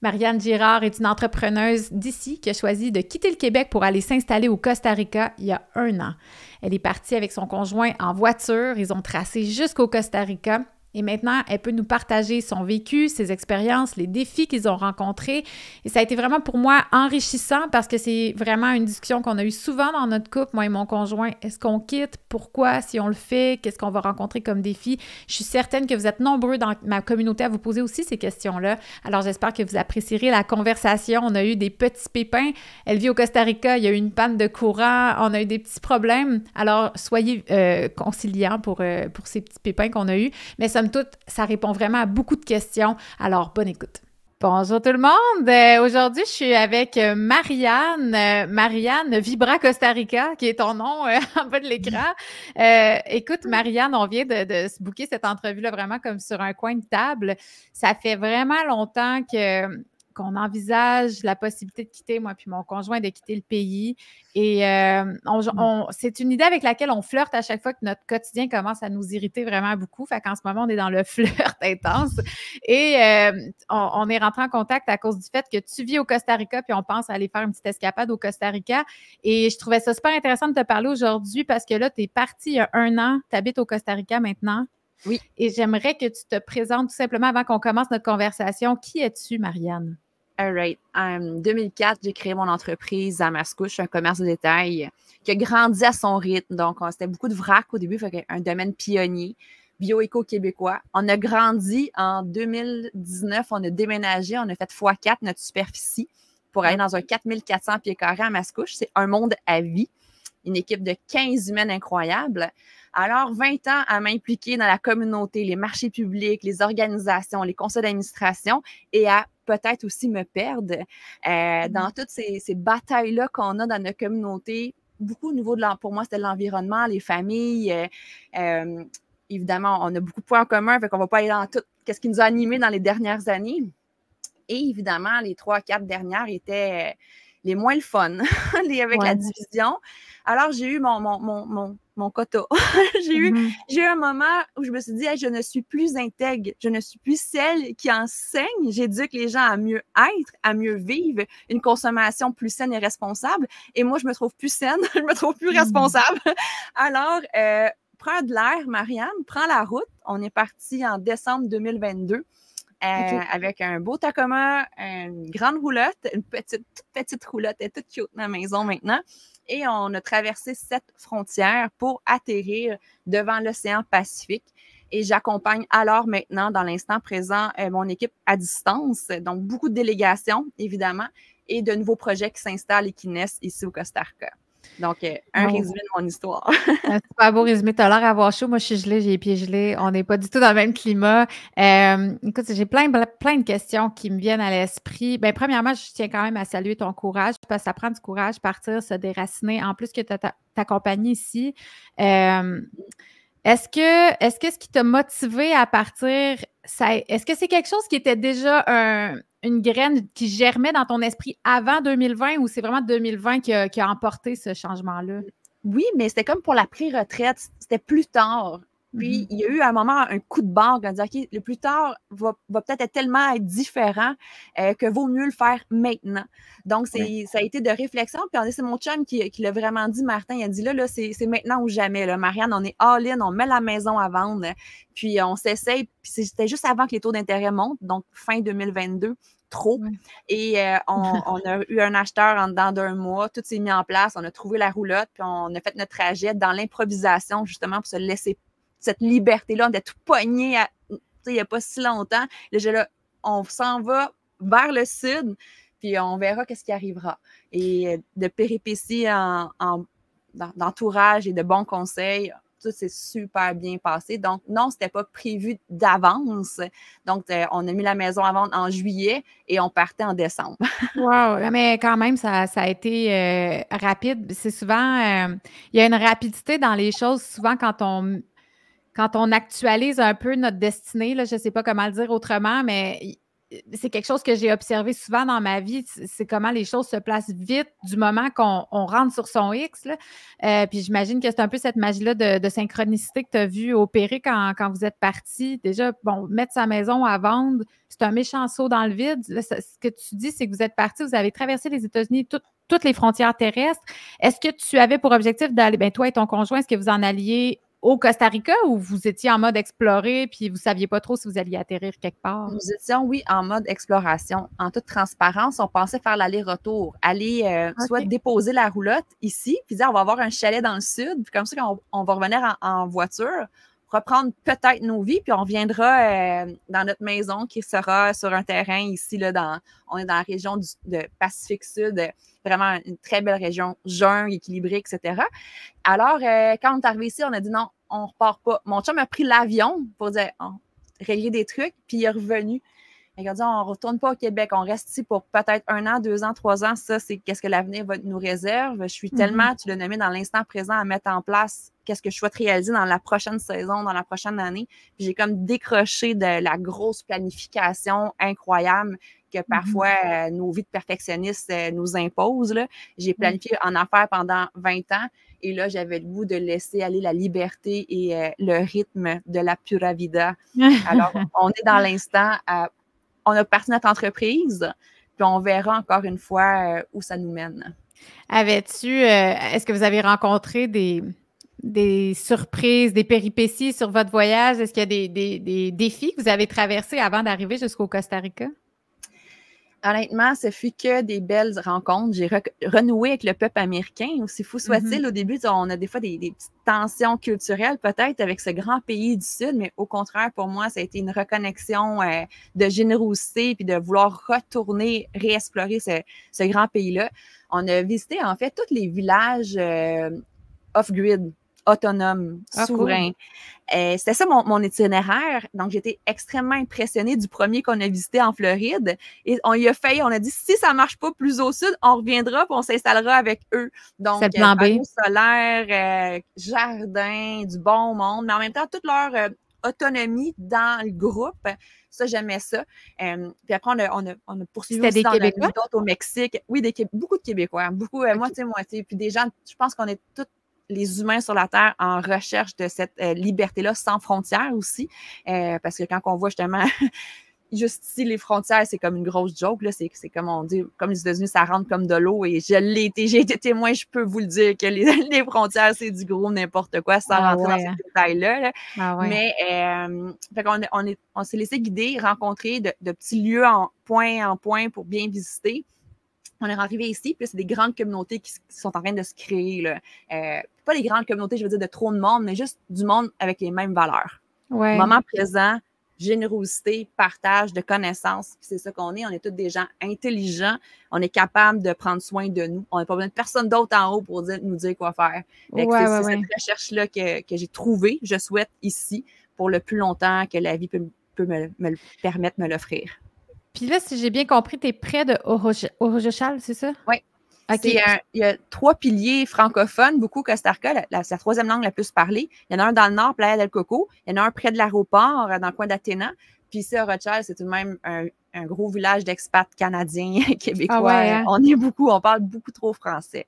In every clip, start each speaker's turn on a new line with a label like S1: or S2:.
S1: Marianne Girard est une entrepreneuse d'ici qui a choisi de quitter le Québec pour aller s'installer au Costa Rica il y a 1 an. Elle est partie avec son conjoint en voiture. Ils ont tracé jusqu'au Costa Rica. Et maintenant, elle peut nous partager son vécu, ses expériences, les défis qu'ils ont rencontrés. Et ça a été vraiment pour moi enrichissant parce que c'est vraiment une discussion qu'on a eue souvent dans notre couple, moi et mon conjoint. Est-ce qu'on quitte? Pourquoi? Si on le fait, qu'est-ce qu'on va rencontrer comme défi? Je suis certaine que vous êtes nombreux dans ma communauté à vous poser aussi ces questions-là. Alors, j'espère que vous apprécierez la conversation. On a eu des petits pépins. Elle vit au Costa Rica, il y a eu une panne de courant, on a eu des petits problèmes. Alors, soyez conciliants pour ces petits pépins qu'on a eus. Mais somme toute, ça répond vraiment à beaucoup de questions. Alors, bonne écoute. Bonjour tout le monde! Aujourd'hui, je suis avec Marianne Vibra Costa Rica, qui est ton nom en bas de l'écran. Écoute, Marianne, on vient de se booker cette entrevue-là vraiment comme sur un coin de table. Ça fait vraiment longtemps qu'on envisage la possibilité de quitter, moi puis mon conjoint, de quitter le pays. Et c'est une idée avec laquelle on flirte à chaque fois que notre quotidien commence à nous irriter vraiment beaucoup. Fait qu'en ce moment, on est dans le flirt intense. Et on est rentré en contact à cause du fait que tu vis au Costa Rica, puis on pense aller faire une petite escapade au Costa Rica. Et je trouvais ça super intéressant de te parler aujourd'hui parce que là, tu es parti il y a 1 an, tu habites au Costa Rica maintenant.
S2: Oui.
S1: Et j'aimerais que tu te présentes tout simplement avant qu'on commence notre conversation. Qui es-tu, Marianne?
S2: All right. En 2004, j'ai créé mon entreprise à Mascouche, un commerce de détail qui a grandi à son rythme. Donc, c'était beaucoup de vrac au début, fait un domaine pionnier, bio-éco-québécois. On a grandi en 2019, on a déménagé, on a fait x4 notre superficie pour aller dans un 4400 pieds carrés à Mascouche. C'est un monde à vie, une équipe de 15 humaines incroyables. Alors, 20 ans à m'impliquer dans la communauté, les marchés publics, les organisations, les conseils d'administration et à peut-être aussi me perdre dans toutes ces batailles-là qu'on a dans notre communauté. Beaucoup au niveau pour moi, c'était l'environnement, les familles. Évidemment, on a beaucoup de points en commun, fait qu'on ne va pas aller dans tout ce qui nous a animés dans les dernières années. Et évidemment, les 3-4 dernières étaient les moins le fun avec la division. Alors, j'ai eu mon quota. j'ai eu un moment où je me suis dit, hey, je ne suis plus intègre, je ne suis plus celle qui enseigne, j'éduque les gens à mieux être, à mieux vivre, une consommation plus saine et responsable. Et moi, je me trouve plus saine, je me trouve plus responsable. Alors, prends de l'air, Marianne, prends la route. On est parti en décembre 2022. Avec un beau Tacoma, une grande roulotte, une toute petite roulotte, elle est toute cute ma maison maintenant. Et on a traversé 7 frontières pour atterrir devant l'océan Pacifique. Et j'accompagne alors maintenant, dans l'instant présent, mon équipe à distance. Donc, beaucoup de délégations, évidemment, et de nouveaux projets qui s'installent et qui naissent ici au Costa Rica. Donc, un résumé de mon histoire.
S1: Un super beau résumé. Tu as l'air d'avoir chaud. Moi, je suis gelée, j'ai les pieds gelés. On n'est pas du tout dans le même climat. Écoute, j'ai plein de questions qui me viennent à l'esprit. Bien, premièrement, je tiens quand même à saluer ton courage parce que ça prend du courage, partir, se déraciner. En plus que tu as ta compagnie ici. Est-ce que ce qui t'a motivé à partir, est-ce que c'est quelque chose qui était déjà une graine qui germait dans ton esprit avant 2020 ou c'est vraiment 2020 qui a emporté ce changement-là?
S2: Oui, mais c'était comme pour la pré-retraite, c'était plus tard. Puis, il y a eu à un moment un coup de barre qui a dit, OK, le plus tard va peut-être tellement être différent que vaut mieux le faire maintenant. Donc, ça a été de réflexion. Puis, c'est mon chum qui l'a vraiment dit, Martin, il a dit, là c'est maintenant ou jamais. Là. Marianne, on est all-in, on met la maison à vendre. Puis, on s'essaye. Puis, c'était juste avant que les taux d'intérêt montent, donc fin 2022. Trop. Et on a eu un acheteur en dedans d'un mois. Tout s'est mis en place. On a trouvé la roulotte. Puis, on a fait notre trajet dans l'improvisation, justement, pour se laisser cette liberté-là. On était tout pogné il n'y a pas si longtemps. Là, on s'en va vers le sud, puis on verra qu'est-ce qui arrivera. Et de péripéties d'entourage et de bons conseils, tout s'est super bien passé. Donc, non, c'était pas prévu d'avance. Donc, on a mis la maison à vendre en juillet et on partait en décembre.
S1: Wow! Mais quand même, ça a été rapide. C'est souvent, il y a une rapidité dans les choses, souvent quand on actualise un peu notre destinée, là, je ne sais pas comment le dire autrement, mais c'est quelque chose que j'ai observé souvent dans ma vie, c'est comment les choses se placent vite du moment qu'on rentre sur son X, là. Puis j'imagine que c'est un peu cette magie-là de synchronicité que tu as vu opérer quand vous êtes partis. Déjà, bon, mettre sa maison à vendre, c'est un méchant saut dans le vide. Là, ce que tu dis, c'est que vous êtes partis, vous avez traversé les États-Unis, toutes les frontières terrestres. Est-ce que tu avais pour objectif d'aller, ben toi et ton conjoint, est-ce que vous en alliez au Costa Rica ou vous étiez en mode explorer puis vous ne saviez pas trop si vous alliez atterrir quelque part?
S2: Nous étions, oui, en mode exploration. En toute transparence, on pensait faire l'aller-retour, aller soit déposer la roulotte ici, puis dire on va avoir un chalet dans le sud, puis comme ça, on va revenir en voiture, reprendre peut-être nos vies, puis on reviendra dans notre maison qui sera sur un terrain ici, là, on est dans la région de Pacifique Sud, vraiment une très belle région, jungle, équilibrée, etc. Alors, quand on est arrivé ici, on a dit non, on repart pas. Mon chum a pris l'avion pour dire régler des trucs, puis il est revenu. Il a dit, on ne retourne pas au Québec, on reste ici pour peut-être 1 an, 2 ans, 3 ans. Ça, c'est qu'est-ce que l'avenir nous réserve. Je suis tellement, tu l'as nommé, dans l'instant présent à mettre en place qu'est-ce que je souhaite réaliser dans la prochaine saison, dans la prochaine année. Puis j'ai comme décroché de la grosse planification incroyable que parfois nos vies de perfectionnistes nous imposent, là. J'ai planifié en affaires pendant 20 ans. Et là, j'avais le goût de laisser aller la liberté et le rythme de la pura vida. Alors, on est dans l'instant, on a parti notre entreprise, puis on verra encore une fois où ça nous mène.
S1: Est-ce que vous avez rencontré des surprises, des péripéties sur votre voyage? Est-ce qu'il y a des défis que vous avez traversés avant d'arriver jusqu'au Costa Rica?
S2: Honnêtement, ce fut que des belles rencontres. J'ai renoué avec le peuple américain, aussi fou soit-il. Au début, on a des fois des petites tensions culturelles peut-être avec ce grand pays du Sud, mais au contraire, pour moi, ça a été une reconnexion de générosité puis de vouloir retourner, réexplorer ce grand pays-là. On a visité en fait tous les villages off-grid, autonomes, souverains. Cool. C'était ça mon itinéraire. Donc, j'étais extrêmement impressionnée du premier qu'on a visité en Floride. Et on y a failli, on a dit, si ça ne marche pas plus au sud, on reviendra puis on s'installera avec eux. Donc, panneaux solaires, jardin, du bon monde, mais en même temps, toute leur autonomie dans le groupe. Ça, j'aimais ça. Puis après, on a poursuivi aussi dans la nuit d'autres au Mexique. Oui, beaucoup de Québécois. Beaucoup, moitié-moitié. Puis des gens, je pense qu'on est tous les humains sur la Terre en recherche de cette liberté-là sans frontières aussi. Parce que quand on voit justement juste ici, les frontières, c'est comme une grosse joke. Là. C'est comme on dit, comme les États-Unis, ça rentre comme de l'eau. Et j'ai été témoin, je peux vous le dire, que les frontières, c'est du gros n'importe quoi sans rentrer dans ces détails-là. Là. Mais fait on s'est laissé guider, rencontrer de petits lieux en point pour bien visiter. On est arrivé ici, puis c'est des grandes communautés qui sont en train de se créer. Là. Pas les grandes communautés, je veux dire, de trop de monde, mais juste du monde avec les mêmes valeurs. Moment présent, générosité, partage de connaissances, puis c'est ça qu'on est. On est tous des gens intelligents. On est capable de prendre soin de nous. On n'a pas besoin de personne d'autre en haut pour nous dire quoi faire. C'est cette recherche-là que j'ai trouvée, je souhaite ici, pour le plus longtemps que la vie peut me le permettre, me l'offrir.
S1: Puis là, si j'ai bien compris, tu es près de Orojochal, c'est ça?
S2: Oui. Okay. Il y a 3 piliers francophones, beaucoup Costa Rica, c'est la 3e langue la plus parlée. Il y en a un dans le nord, Playa del Coco. Il y en a un près de l'aéroport, dans le coin d'Athéna. Puis ici, Orojochal, c'est tout de même un gros village d'expats canadiens, québécois. On est beaucoup, on parle beaucoup trop français.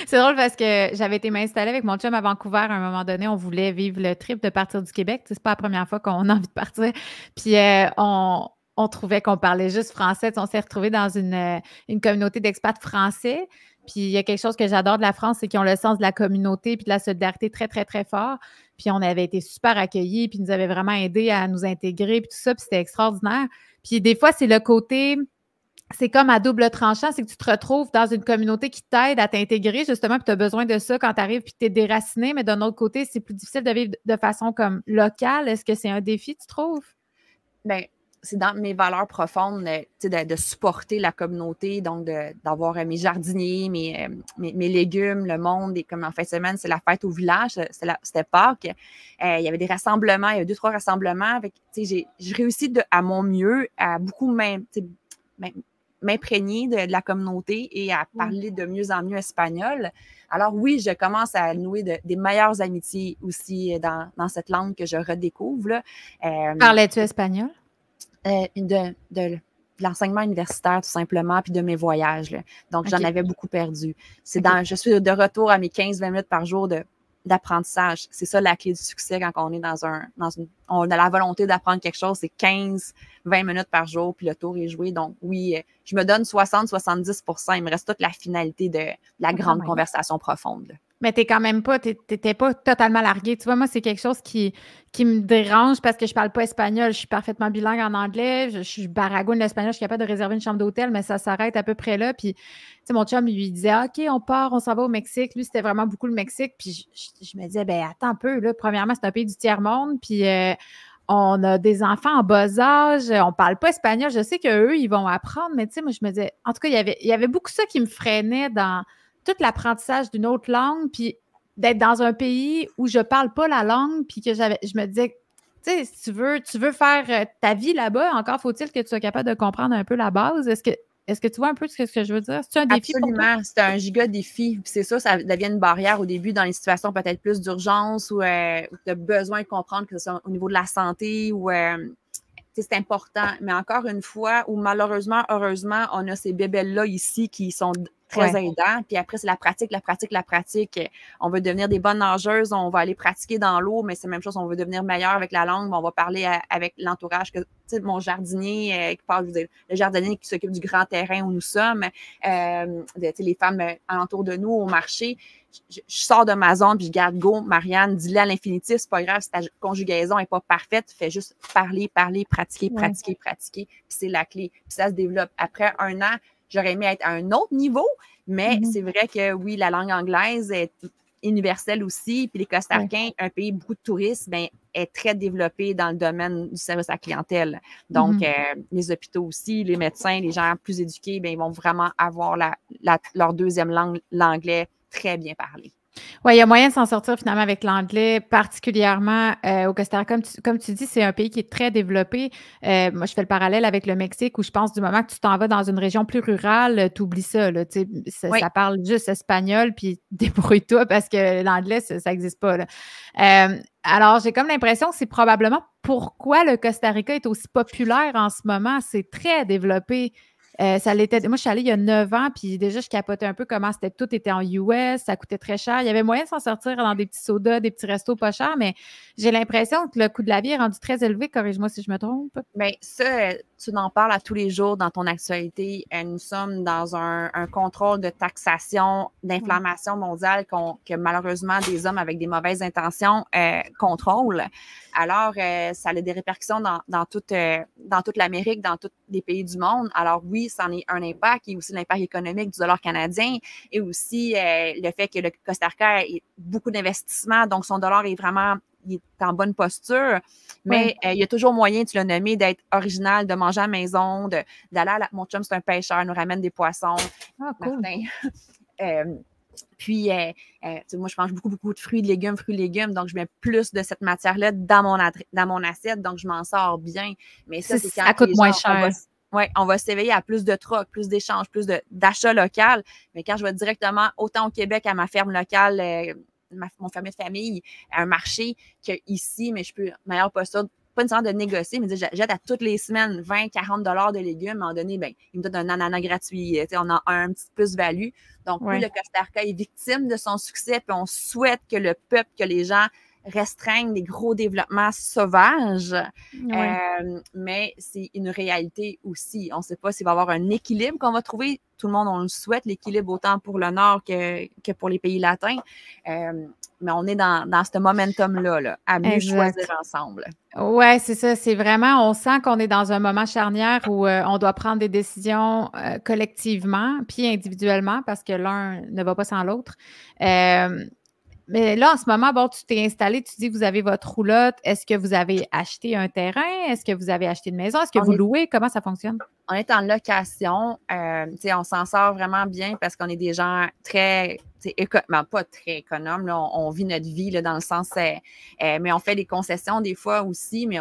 S1: C'est drôle parce que j'avais été m'installer avec mon chum à Vancouver à un moment donné. On voulait vivre le trip de partir du Québec. C'est pas la première fois qu'on a envie de partir. Puis on trouvait qu'on parlait juste français. On s'est retrouvés dans une communauté d'expats français. Puis il y a quelque chose que j'adore de la France, c'est qu'ils ont le sens de la communauté puis de la solidarité très, très, très fort. Puis on avait été super accueillis, puis ils nous avaient vraiment aidés à nous intégrer, puis tout ça, puis c'était extraordinaire. Puis des fois, c'est le côté, c'est comme à double tranchant, c'est que tu te retrouves dans une communauté qui t'aide à t'intégrer, justement, puis tu as besoin de ça quand tu arrives, puis tu es déraciné, mais d'un autre côté, c'est plus difficile de vivre de façon comme locale. Est-ce que c'est un défi, tu trouves?
S2: Bien, c'est dans mes valeurs profondes de supporter la communauté, donc d'avoir mes jardiniers, mes légumes, le monde. Et comme en fin de semaine, c'est la fête au village, c'était Pâques. Il y avait des rassemblements, il y avait 2-3 rassemblements. J'ai réussi à mon mieux à beaucoup m'imprégner de la communauté et à parler de mieux en mieux espagnol. Alors oui, je commence à nouer des meilleures amitiés aussi dans cette langue que je redécouvre.
S1: Parlais-tu espagnol?
S2: De l'enseignement universitaire, tout simplement, puis de mes voyages, là. Donc, j'en avais beaucoup perdu. Je suis de retour à mes 15-20 minutes par jour d'apprentissage. C'est ça la clé du succès quand on est on a la volonté d'apprendre quelque chose, c'est 15-20 minutes par jour, puis le tour est joué. Donc, oui, je me donne 60-70%. Il me reste toute la finalité de la grande conversation profonde, là.
S1: Mais t'étais pas totalement larguée. Tu vois, moi, c'est quelque chose qui me dérange parce que je parle pas espagnol. Je suis parfaitement bilingue en anglais. Je suis baragouine l'espagnol. Je suis capable de réserver une chambre d'hôtel, mais ça s'arrête à peu près là. Puis, tu sais, mon chum, lui, disait, OK, on part, on s'en va au Mexique. Lui, c'était vraiment beaucoup le Mexique. Puis, je me disais, ben attends un peu, là. Premièrement, c'est un pays du tiers-monde. Puis, on a des enfants en bas âge. On parle pas espagnol. Je sais qu'eux, ils vont apprendre, mais tu sais, moi, je me disais, en tout cas, il y avait beaucoup ça qui me freinait dans tout l'apprentissage d'une autre langue, puis d'être dans un pays où je parle pas la langue, puis que je me disais, tu sais, si tu veux faire ta vie là-bas, encore faut-il que tu sois capable de comprendre un peu la base. Est-ce que tu vois un peu ce que je veux dire? C'est un défi pour toi?
S2: Absolument, c'est un giga défi. Puis c'est ça devient une barrière au début dans les situations peut-être plus d'urgence où tu as besoin de comprendre que ce soit au niveau de la santé ou c'est important. Mais encore une fois, où malheureusement, heureusement, on a ces bébelles-là ici qui sont très aidants. Puis après, c'est la pratique. On veut devenir des bonnes nageuses, on va aller pratiquer dans l'eau, mais c'est la même chose, on veut devenir meilleur avec la langue, on va parler avec l'entourage. Tu sais, mon jardinier qui parle, le jardinier qui s'occupe du grand terrain où nous sommes, les femmes alentour de nous au marché. Je sors de ma zone puis je garde go, Marianne, dis-le à l'infinitif, c'est pas grave si ta conjugaison est pas parfaite, fais juste parler, pratiquer. Puis c'est la clé. Puis ça se développe. Après un an, j'aurais aimé être à un autre niveau, mais c'est vrai que oui, la langue anglaise est universelle aussi. Puis les Costaricains, un pays beaucoup de touristes, ben, est très développé dans le domaine du service à la clientèle. Donc, les hôpitaux aussi, les médecins, les gens plus éduqués, ben, ils vont vraiment avoir leur deuxième langue, l'anglais, très bien parlé.
S1: Oui, il y a moyen de s'en sortir finalement avec l'anglais, particulièrement au Costa Rica. Comme tu dis, c'est un pays qui est très développé. Moi, je fais le parallèle avec le Mexique où je pense du moment que tu t'en vas dans une région plus rurale, tu oublies ça. Là, ça parle juste espagnol, puis débrouille-toi parce que l'anglais, ça n'existe pas. Là. Alors, j'ai comme l'impression que c'est probablement pourquoi le Costa Rica est aussi populaire en ce moment. C'est très développé. Ça l'était. Moi, je suis allée il y a 9 ans, puis déjà, je capotais un peu comment tout était en US, ça coûtait très cher. Il y avait moyen de s'en sortir dans des petits sodas, des petits restos pas chers, mais j'ai l'impression que le coût de la vie est rendu très élevé. Corrige-moi si je me trompe.
S2: Bien, ça, tu en parles à tous les jours dans ton actualité. Nous sommes dans un contrôle de taxation, d'inflammation mondiale que malheureusement des hommes avec des mauvaises intentions contrôlent. Alors, ça a des répercussions dans toute l'Amérique, dans tous les pays du monde. Alors oui, ça en est un impact. Il y a aussi l'impact économique du dollar canadien et aussi le fait que le Costa Rica ait beaucoup d'investissements, donc son dollar est vraiment il est en bonne posture, mais il y a toujours moyen, tu l'as nommé, d'être original, de manger à la maison, d'aller à mon chum, c'est un pêcheur, nous ramène des poissons.
S1: Ah, cool.
S2: Puis, moi, je mange beaucoup de fruits, légumes, donc je mets plus de cette matière-là dans mon assiette, donc je m'en sors bien. Mais ça, c'est quand
S1: ça coûte moins cher.
S2: On va s'éveiller à plus de troc, plus d'échanges, plus d'achats local. Mais quand je vais directement, autant au Québec à ma ferme locale, mon fermier de famille, à un marché qu'ici, mais je peux, meilleure posture, pas nécessairement de négocier, mais j'aide à toutes les semaines 20-40 $ de légumes. À un moment donné, ben, il me donne un ananas gratuit. On a un petit plus-value. Donc, oui, le Costa Rica est victime de son succès, puis on souhaite que le peuple, que les gens restreignent les gros développements sauvages, mais c'est une réalité aussi. On ne sait pas s'il va y avoir un équilibre qu'on va trouver. Tout le monde, on le souhaite, l'équilibre autant pour le Nord que pour les pays latins. Mais on est dans ce momentum-là, à mieux choisir ensemble.
S1: Oui, c'est ça. C'est vraiment, on sent qu'on est dans un moment charnière où on doit prendre des décisions collectivement, puis individuellement, parce que l'un ne va pas sans l'autre. Mais là, en ce moment, bon, tu t'es installé, tu dis que vous avez votre roulotte. Est-ce que vous avez acheté un terrain? Est-ce que vous avez acheté une maison? Est-ce que vous louez? Comment ça fonctionne?
S2: On est en location. On s'en sort vraiment bien parce qu'on est des gens très, pas très économes. Là, on vit notre vie là, dans le sens, mais on fait des concessions des fois aussi, mais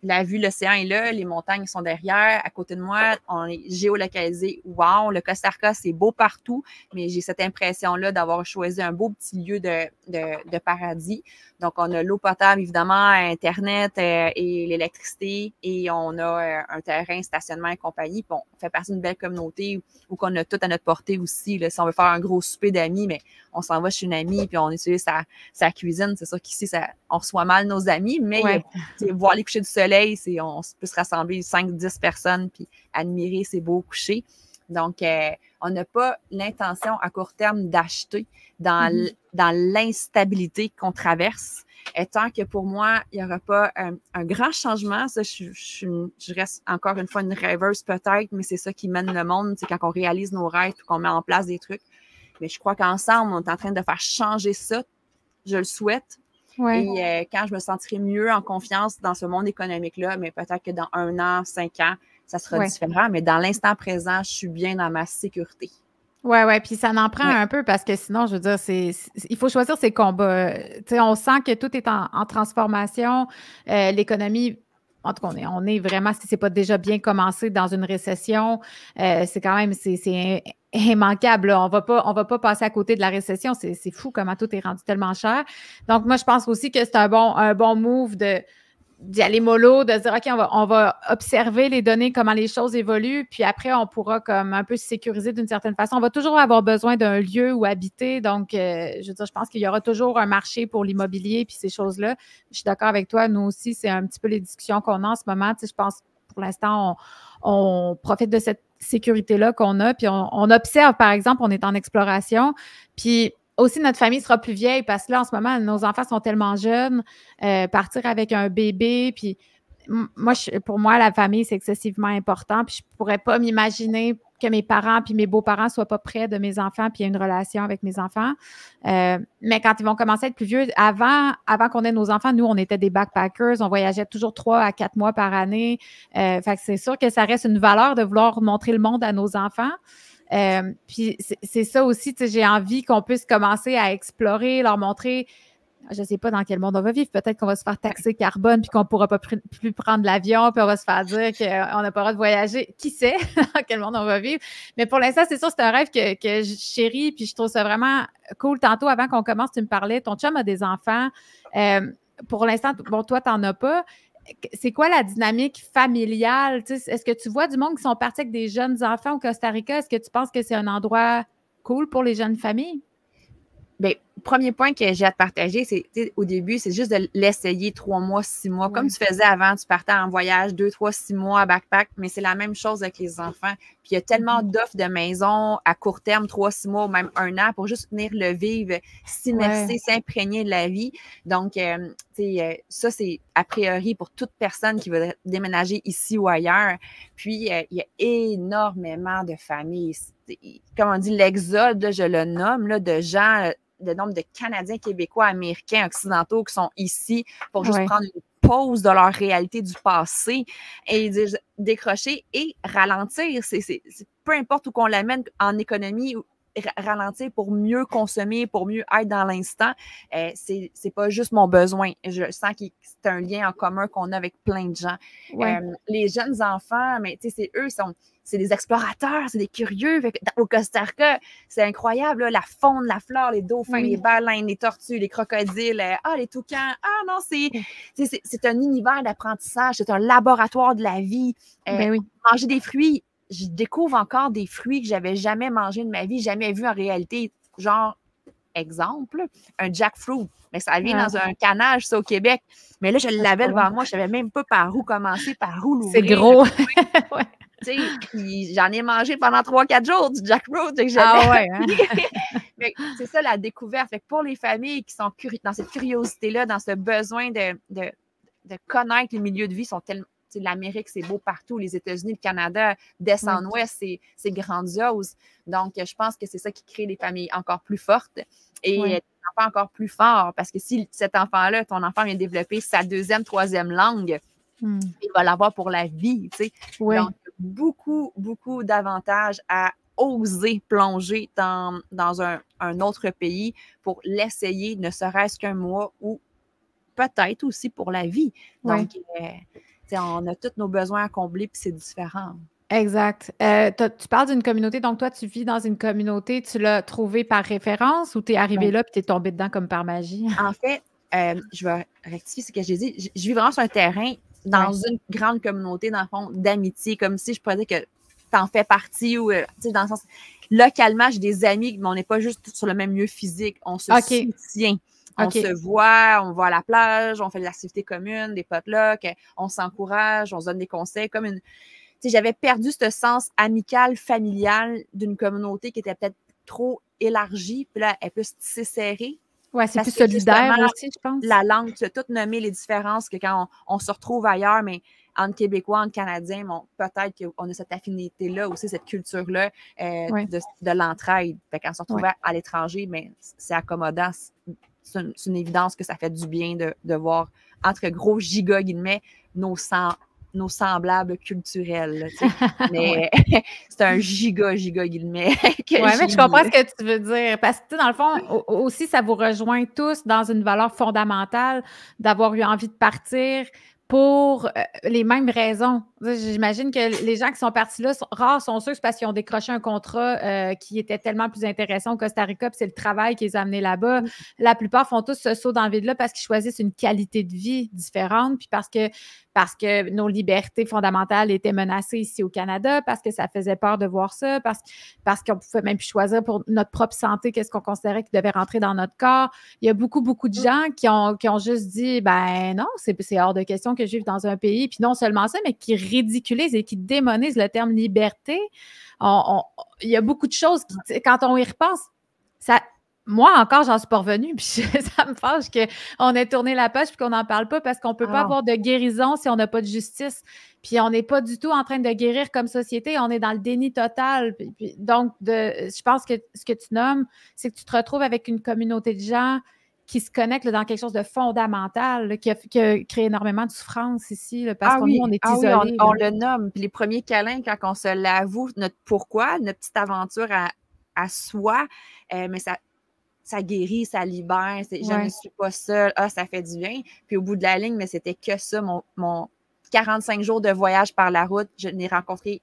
S2: la vue, l'océan est là, les montagnes sont derrière, à côté de moi, on est géolocalisé. Wow, le Costa Rica, c'est beau partout, mais j'ai cette impression-là d'avoir choisi un beau petit lieu de paradis. Donc, on a l'eau potable, évidemment, Internet et l'électricité, et on a un terrain, stationnement et compagnie. Puis on fait partie d'une belle communauté où qu'on a tout à notre portée aussi. Là, si on veut faire un gros souper d'amis, mais on s'en va chez une amie, puis on utilise sa cuisine. C'est sûr qu'ici, on reçoit mal nos amis, mais voir les couchers du soleil, on peut se rassembler 5-10 personnes puis admirer ces beaux couchers. Donc, on n'a pas l'intention à court terme d'acheter dans l'instabilité qu'on traverse. Et tant que pour moi, il n'y aura pas un grand changement, ça, je reste encore une fois une rêveuse peut-être, mais c'est ça qui mène le monde, c'est quand on réalise nos rêves et qu'on met en place des trucs. Mais je crois qu'ensemble, on est en train de faire changer ça. Je le souhaite.
S1: Ouais.
S2: Et quand je me sentirai mieux en confiance dans ce monde économique-là, mais peut-être que dans 1 an, 5 ans, ça sera différent. Mais dans l'instant présent, je suis bien dans ma sécurité.
S1: Oui, oui, puis ça en prend un peu parce que sinon, je veux dire, il faut choisir ses combats. Tu sais, on sent que tout est en transformation. L'économie, en tout cas, on est vraiment, si c'est pas déjà bien commencé dans une récession, c'est quand même, c'est immanquable. Là. On va pas passer à côté de la récession. C'est fou comment tout est rendu tellement cher. Donc, moi, je pense aussi que c'est un bon move d'y aller mollo, de se dire, OK, on va observer les données, comment les choses évoluent, puis après, on pourra comme un peu se sécuriser d'une certaine façon. On va toujours avoir besoin d'un lieu où habiter, donc, je veux dire, je pense qu'il y aura toujours un marché pour l'immobilier puis ces choses-là. Je suis d'accord avec toi, nous aussi, c'est un petit peu les discussions qu'on a en ce moment. Tu sais, je pense, pour l'instant, on profite de cette sécurité-là qu'on a, puis on observe, par exemple, on est en exploration, puis aussi, notre famille sera plus vieille parce que là, en ce moment, nos enfants sont tellement jeunes. Partir avec un bébé, puis moi, pour moi, la famille, c'est excessivement important. Puis je ne pourrais pas m'imaginer que mes parents puis mes beaux-parents ne soient pas près de mes enfants puis il y a une relation avec mes enfants. Mais quand ils vont commencer à être plus vieux, avant qu'on ait nos enfants, nous, on était des backpackers. On voyageait toujours 3 à 4 mois par année. Fait que c'est sûr que ça reste une valeur de vouloir montrer le monde à nos enfants. Puis c'est ça aussi, j'ai envie qu'on puisse commencer à explorer, leur montrer, je ne sais pas dans quel monde on va vivre, peut-être qu'on va se faire taxer carbone puis qu'on ne pourra pas plus prendre l'avion puis on va se faire dire qu'on n'a pas le droit de voyager. Qui sait dans quel monde on va vivre? Mais pour l'instant, c'est sûr, c'est un rêve que je chéris puis je trouve ça vraiment cool. Tantôt, avant qu'on commence, tu me parlais, ton chum a des enfants. Pour l'instant, bon, toi, tu n'en as pas. C'est quoi la dynamique familiale? Est-ce que tu vois du monde qui sont partis avec des jeunes enfants au Costa Rica? Est-ce que tu penses que c'est un endroit cool pour les jeunes familles?
S2: Bien, premier point que j'ai à te partager, c'est au début, c'est juste de l'essayer 3 mois, 6 mois. Comme tu faisais avant, tu partais en voyage 2, 3, 6 mois à backpack, mais c'est la même chose avec les enfants. Puis il y a tellement d'offres de maisons à court terme, 3, 6 mois ou même 1 an pour juste venir le vivre, s'immerser, s'imprégner de la vie. Donc, ça, c'est a priori pour toute personne qui veut déménager ici ou ailleurs. Puis, il y a énormément de familles. Comme on dit, l'exode, je le nomme, là, de gens, le nombre de Canadiens, Québécois, Américains, Occidentaux qui sont ici pour juste prendre une pause de leur réalité du passé et décrocher et ralentir. C'est peu importe où qu'on l'amène en économie, ralentir pour mieux consommer, pour mieux être dans l'instant. C'est pas juste mon besoin. Je sens que c'est un lien en commun qu'on a avec plein de gens. Les jeunes enfants, mais tu sais, c'est des explorateurs, c'est des curieux. Au Costa Rica, c'est incroyable, là, la faune, la flore, les dauphins, les baleines, les tortues, les crocodiles, les toucans. Ah non, c'est un univers d'apprentissage, c'est un laboratoire de la vie. Manger des fruits, je découvre encore des fruits que j'avais jamais mangés de ma vie, jamais vus en réalité. Genre, exemple, un jackfruit. Mais ça vient dans un canage, ça, au Québec. Mais là, je l'avais devant moi, je savais même pas par où commencer, par où l'ouvrir.
S1: C'est gros.
S2: J'en ai mangé pendant 3-4 jours du jackfruit. C'est ça la découverte. Fait que pour les familles qui sont dans cette curiosité-là, dans ce besoin de connaître les milieux de vie, sont tellement. L'Amérique, c'est beau partout. Les États-Unis, le Canada, d'est en ouest, c'est grandiose. Donc, je pense que c'est ça qui crée des familles encore plus fortes et des enfants encore plus forts. Parce que si cet enfant-là, ton enfant vient développer sa 2e, 3e langue, il va l'avoir pour la vie. Donc, beaucoup, beaucoup d'avantages à oser plonger dans un autre pays pour l'essayer, ne serait-ce qu'un mois ou peut-être aussi pour la vie. Donc, On a tous nos besoins à combler, puis c'est différent.
S1: Exact. Tu parles d'une communauté, donc toi, tu vis dans une communauté, tu l'as trouvée par référence ou tu es arrivé là puis tu es tombé dedans comme par magie?
S2: En fait, je vais rectifier ce que j'ai dit. Je vis vraiment sur un terrain dans une grande communauté, dans le fond, d'amitié, comme si je pourrais dire que tu en fais partie ou, dans le sens, localement, j'ai des amis, mais on n'est pas juste sur le même lieu physique. On se soutient. On se voit, on va à la plage, on fait des activités communes, des potlucks, on s'encourage, on se donne des conseils. Comme une... J'avais perdu ce sens amical, familial d'une communauté qui était peut-être trop élargie, puis là, elle est plus tissée serrée.
S1: Oui, c'est plus solidaire aussi, je pense.
S2: La langue, tu as tout nommé les différences que quand on se retrouve ailleurs, mais entre Québécois, entre Canadiens, bon, peut-être qu'on a cette affinité-là aussi, cette culture-là de l'entraide. Fait quand on se retrouve à l'étranger, mais c'est accommodant. C'est une évidence que ça fait du bien de voir, entre gros giga guillemets, nos semblables culturels. Mais c'est un giga guillemets.
S1: Oui, mais je comprends ce que tu veux dire. Parce que, dans le fond, aussi, ça vous rejoint tous dans une valeur fondamentale d'avoir eu envie de partir pour les mêmes raisons. J'imagine que les gens qui sont partis là, rares sont ceux, c'est parce qu'ils ont décroché un contrat qui était tellement plus intéressant au Costa Rica, puis c'est le travail qui les a amenés là-bas. La plupart font tous ce saut dans le vide-là parce qu'ils choisissent une qualité de vie différente, puis parce que nos libertés fondamentales étaient menacées ici au Canada, parce que ça faisait peur de voir ça, parce qu'on pouvait même plus choisir pour notre propre santé qu'est-ce qu'on considérait qui devait rentrer dans notre corps. Il y a beaucoup de gens qui ont juste dit, ben non, c'est hors de question que je vive dans un pays, puis non seulement ça, mais qui ridiculisent et qui démonisent le terme liberté. Il y a beaucoup de choses qui, quand on y repense, ça... Moi, encore, j'en suis pas revenue, puis ça me fâche qu'on ait tourné la page puis qu'on n'en parle pas parce qu'on peut pas avoir de guérison si on n'a pas de justice. Puis on n'est pas du tout en train de guérir comme société, on est dans le déni total. Donc, je pense que ce que tu nommes, c'est que tu te retrouves avec une communauté de gens qui se connectent dans quelque chose de fondamental, là, qui a créé énormément de souffrance ici, là, parce que nous, on est isolés.
S2: Oui, on le nomme. Puis les premiers câlins, quand on se l'avoue, notre pourquoi, notre petite aventure à soi, mais ça guérit, ça libère, je ne suis pas seule, ça fait du bien. Puis au bout de la ligne, mais c'était que ça, mon 45 jours de voyage par la route, je n'ai rencontré,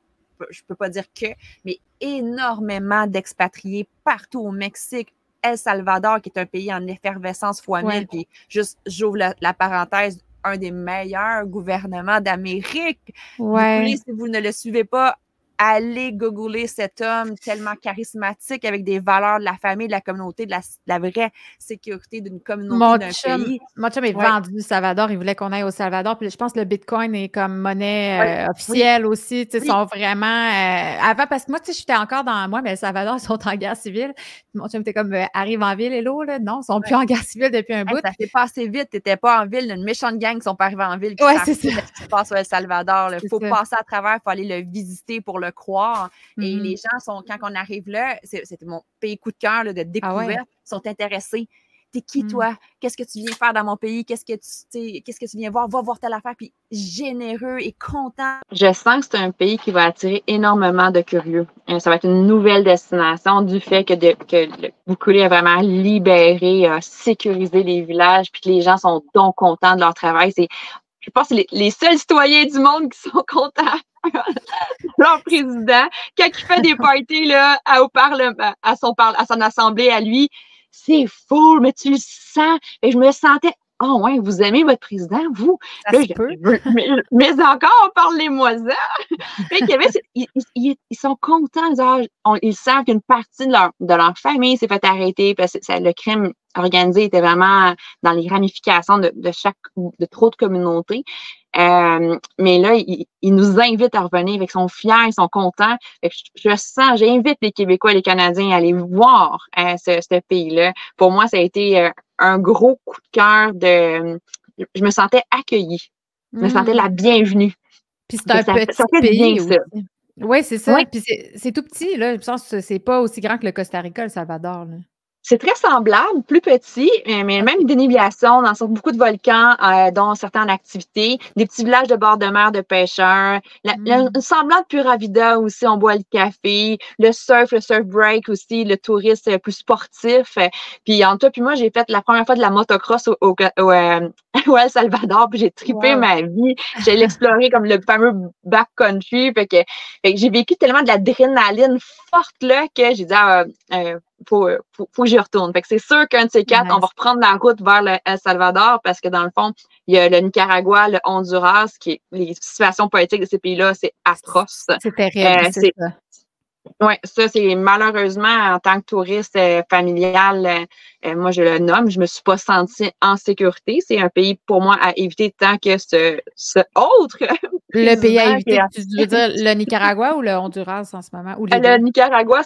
S2: je ne peux pas dire que, mais énormément d'expatriés partout au Mexique, El Salvador, qui est un pays en effervescence fois 1000, puis juste, j'ouvre la parenthèse, un des meilleurs gouvernements d'Amérique. Si vous ne le suivez pas, allez googler cet homme tellement charismatique avec des valeurs de la famille, de la communauté, de la vraie sécurité d'une communauté, d'un pays.
S1: Mon chum est vendu du Salvador. Il voulait qu'on aille au Salvador. Puis je pense que le Bitcoin est comme monnaie officielle aussi. Ils sont vraiment... avant, parce que moi, j'étais encore dans... Moi, mais le Salvador, ils sont en guerre civile. Mon chum était comme, arrive en ville, hello, là. Non, ils sont plus en guerre civile depuis un bout.
S2: Ça s'est passé vite. Tu n'étais pas en ville. Une méchante gang qui sont pas arrivés en ville.
S1: C'est ça.
S2: Ce qui se passe au El Salvador. Il faut passer à travers, il faut aller le visiter pour le croire. Et les gens sont, quand on arrive là, c'était mon pays coup de cœur de découverte, sont intéressés. T'es qui, toi? Qu'est-ce que tu viens faire dans mon pays? Qu'est-ce que tu viens voir? Va voir telle affaire. Puis généreux et content. Je sens que c'est un pays qui va attirer énormément de curieux. Ça va être une nouvelle destination du fait que Bukele a vraiment libéré, sécurisé les villages, puis que les gens sont donc contents de leur travail. Je pense que c'est les seuls citoyens du monde qui sont contents. Leur président, quand il fait des parties là, au Parlement, à son assemblée à lui, c'est fou, mais tu le sens. Et je me sentais, ouais, vous aimez votre président, vous?
S1: Ça se peut.
S2: Mais encore, parlez-moi-en. Ils sont contents. Ils savent qu'une partie de leur famille s'est fait arrêter parce que le crime organisé était vraiment dans les ramifications de trop de communautés. Mais là, ils nous invitent à revenir, ils sont fiers, ils sont contents. J'invite les Québécois et les Canadiens à aller voir ce pays-là. Pour moi, ça a été un gros coup de cœur je me sentais accueillie. Je me sentais la bienvenue.
S1: Puis c'est un petit pays aussi. Oui, c'est ça. Puis c'est tout petit, là. Je pense que c'est pas aussi grand que le Costa Rica, le Salvador, là.
S2: C'est très semblable, plus petit, mais même dénivellation dans beaucoup de volcans, dont certains en activité, des petits villages de bord de mer de pêcheurs, une semblante Pura Vida aussi, on boit le café, le surf break aussi, le tourisme plus sportif. Puis en toi puis moi, j'ai fait la première fois de la motocross au El Salvador, puis j'ai trippé ma vie. J'ai exploré comme le fameux backcountry, fait que j'ai vécu tellement de l'adrénaline forte là que j'ai dit faut que j'y retourne. Fait que c'est sûr qu'un de ces quatre, on va reprendre la route vers le El Salvador parce que dans le fond, il y a le Nicaragua, le Honduras, les situations politiques de ces pays-là, c'est atroce.
S1: C'est terrible, c'est ça.
S2: Oui, ça, c'est malheureusement, en tant que touriste familial, moi, je le nomme, je me suis pas sentie en sécurité. C'est un pays, pour moi, à éviter tant que ce autre
S1: Le pays à éviter, tu veux dire le Nicaragua ou le Honduras en ce moment? Ou les
S2: le
S1: deux?
S2: Nicaragua,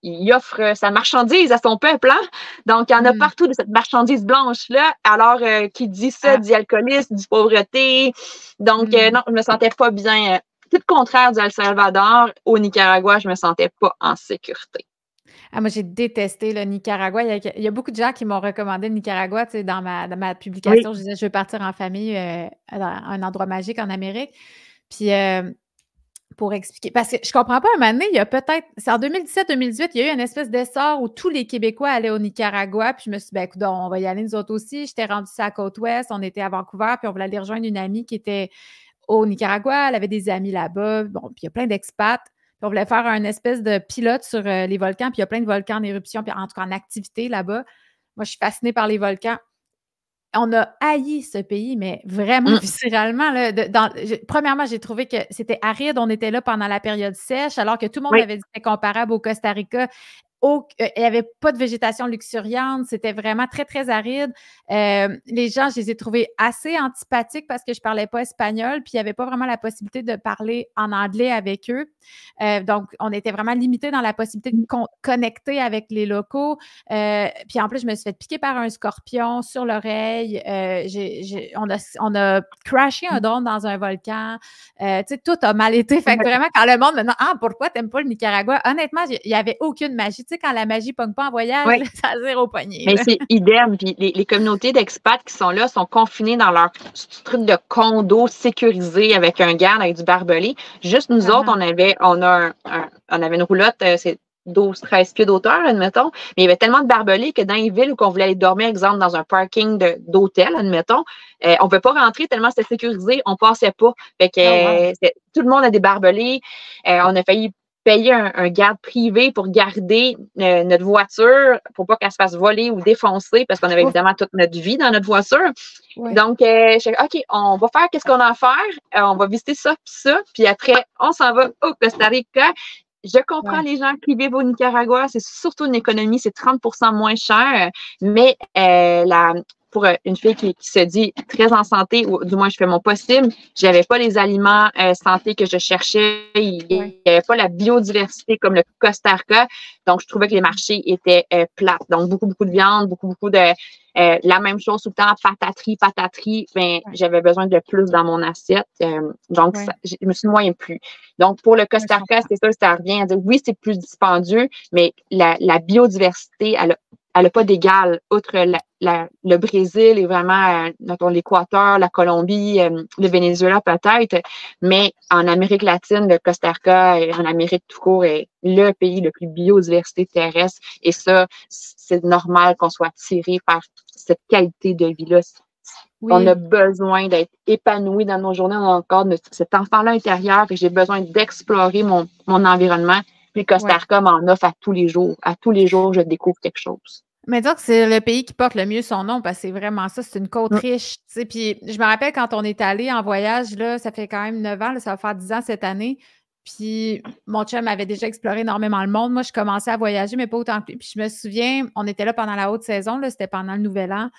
S2: il offre sa marchandise à son peuple, hein? Donc, il y en a partout de cette marchandise blanche-là. Alors, qui dit ça, dit alcoolisme, dit pauvreté. Donc, non, je me sentais pas bien. Tout le contraire du El Salvador, au Nicaragua, je me sentais pas en sécurité.
S1: Ah, moi, j'ai détesté le Nicaragua. Il y a beaucoup de gens qui m'ont recommandé le Nicaragua. Tu sais, dans ma publication, je disais je veux partir en famille dans un endroit magique en Amérique. Puis, pour expliquer, parce que je comprends pas, un moment donné, il y a peut-être, c'est en 2017-2018, il y a eu une espèce d'essor où tous les Québécois allaient au Nicaragua. Puis je me suis dit, ben, écoute, on va y aller nous autres aussi. J'étais rendue sur la côte ouest, on était à Vancouver, puis on voulait aller rejoindre une amie qui était au Nicaragua. Elle avait des amis là-bas. Bon, puis il y a plein d'expats. Puis on voulait faire un espèce de pilote sur les volcans, puis il y a plein de volcans en éruption, puis en tout cas en activité là-bas. Moi, je suis fascinée par les volcans. On a haï ce pays, mais vraiment viscéralement. Là, premièrement, j'ai trouvé que c'était aride. On était là pendant la période sèche, alors que tout le monde avait dit que c'était comparable au Costa Rica. Il n'y avait pas de végétation luxuriante, c'était vraiment très, très aride. Les gens, je les ai trouvés assez antipathiques parce que je ne parlais pas espagnol, puis il n'y avait pas vraiment la possibilité de parler en anglais avec eux. Donc, on était vraiment limité dans la possibilité de connecter avec les locaux. Puis en plus, je me suis fait piquer par un scorpion sur l'oreille. On a crashé un drone dans un volcan. Tu sais, tout a mal été. Fait que vraiment, quand le monde me demande « Ah, pourquoi tu n'aimes pas le Nicaragua? » Honnêtement, il n'y avait aucune magie. Tu sais, quand la magie ne pogne pas en voyage, là, ça a zéro poignet.
S2: Mais c'est idem. Puis les communautés d'expats qui sont là sont confinées dans leur truc de condo sécurisé avec un garde, avec du barbelé. Juste nous autres, on avait une roulotte, c'est 12-13 pieds d'auteur, admettons. Mais il y avait tellement de barbelés que dans les villes où on voulait aller dormir, exemple, dans un parking d'hôtel, admettons, on ne peut pas rentrer tellement c'était sécurisé, on ne passait pas. Fait que tout le monde a des barbelés. On a failli payer un garde privé pour garder notre voiture pour pas qu'elle se fasse voler ou défoncer parce qu'on avait évidemment toute notre vie dans notre voiture. Donc, je suis OK, on va faire qu'est-ce qu'on a à faire. On va visiter ça puis ça. Puis après, on s'en va au Costa Rica. Je comprends les gens qui vivent au Nicaragua. C'est surtout une économie, c'est 30% moins cher. Mais pour une fille qui se dit très en santé, ou du moins je fais mon possible, j'avais pas les aliments santé que je cherchais, il n'y avait pas la biodiversité comme le Costa Rica, donc je trouvais que les marchés étaient plates. Donc beaucoup de viande, beaucoup de la même chose tout le temps, pataterie, ben, j'avais besoin de plus dans mon assiette. Donc, je me suis moyen plus. Donc, pour le Costa Rica, c'est ça, ça revient à dire, oui, c'est plus dispendieux, mais la biodiversité, elle n'a pas d'égal. Outre le Brésil et vraiment l'Équateur, la Colombie, le Venezuela peut-être, mais en Amérique latine, le Costa Rica et en Amérique tout court est le pays le plus biodiversité terrestre. Et ça, c'est normal qu'on soit attiré par cette qualité de vie-là. On a besoin d'être épanoui dans nos journées. On a encore cet enfant-là intérieur et j'ai besoin d'explorer mon environnement. Puis le Costa Rica m'en offre à tous les jours. À tous les jours, je découvre quelque chose.
S1: Mais donc, c'est le pays qui porte le mieux son nom parce que c'est vraiment ça, c'est une côte riche. Tu sais, puis je me rappelle quand on est allé en voyage, là, ça fait quand même 9 ans, là, ça va faire 10 ans cette année. Puis mon chum avait déjà exploré énormément le monde. Moi, je commençais à voyager, mais pas autant que lui. Puis je me souviens, on était là pendant la haute saison, là, c'était pendant le Nouvel An.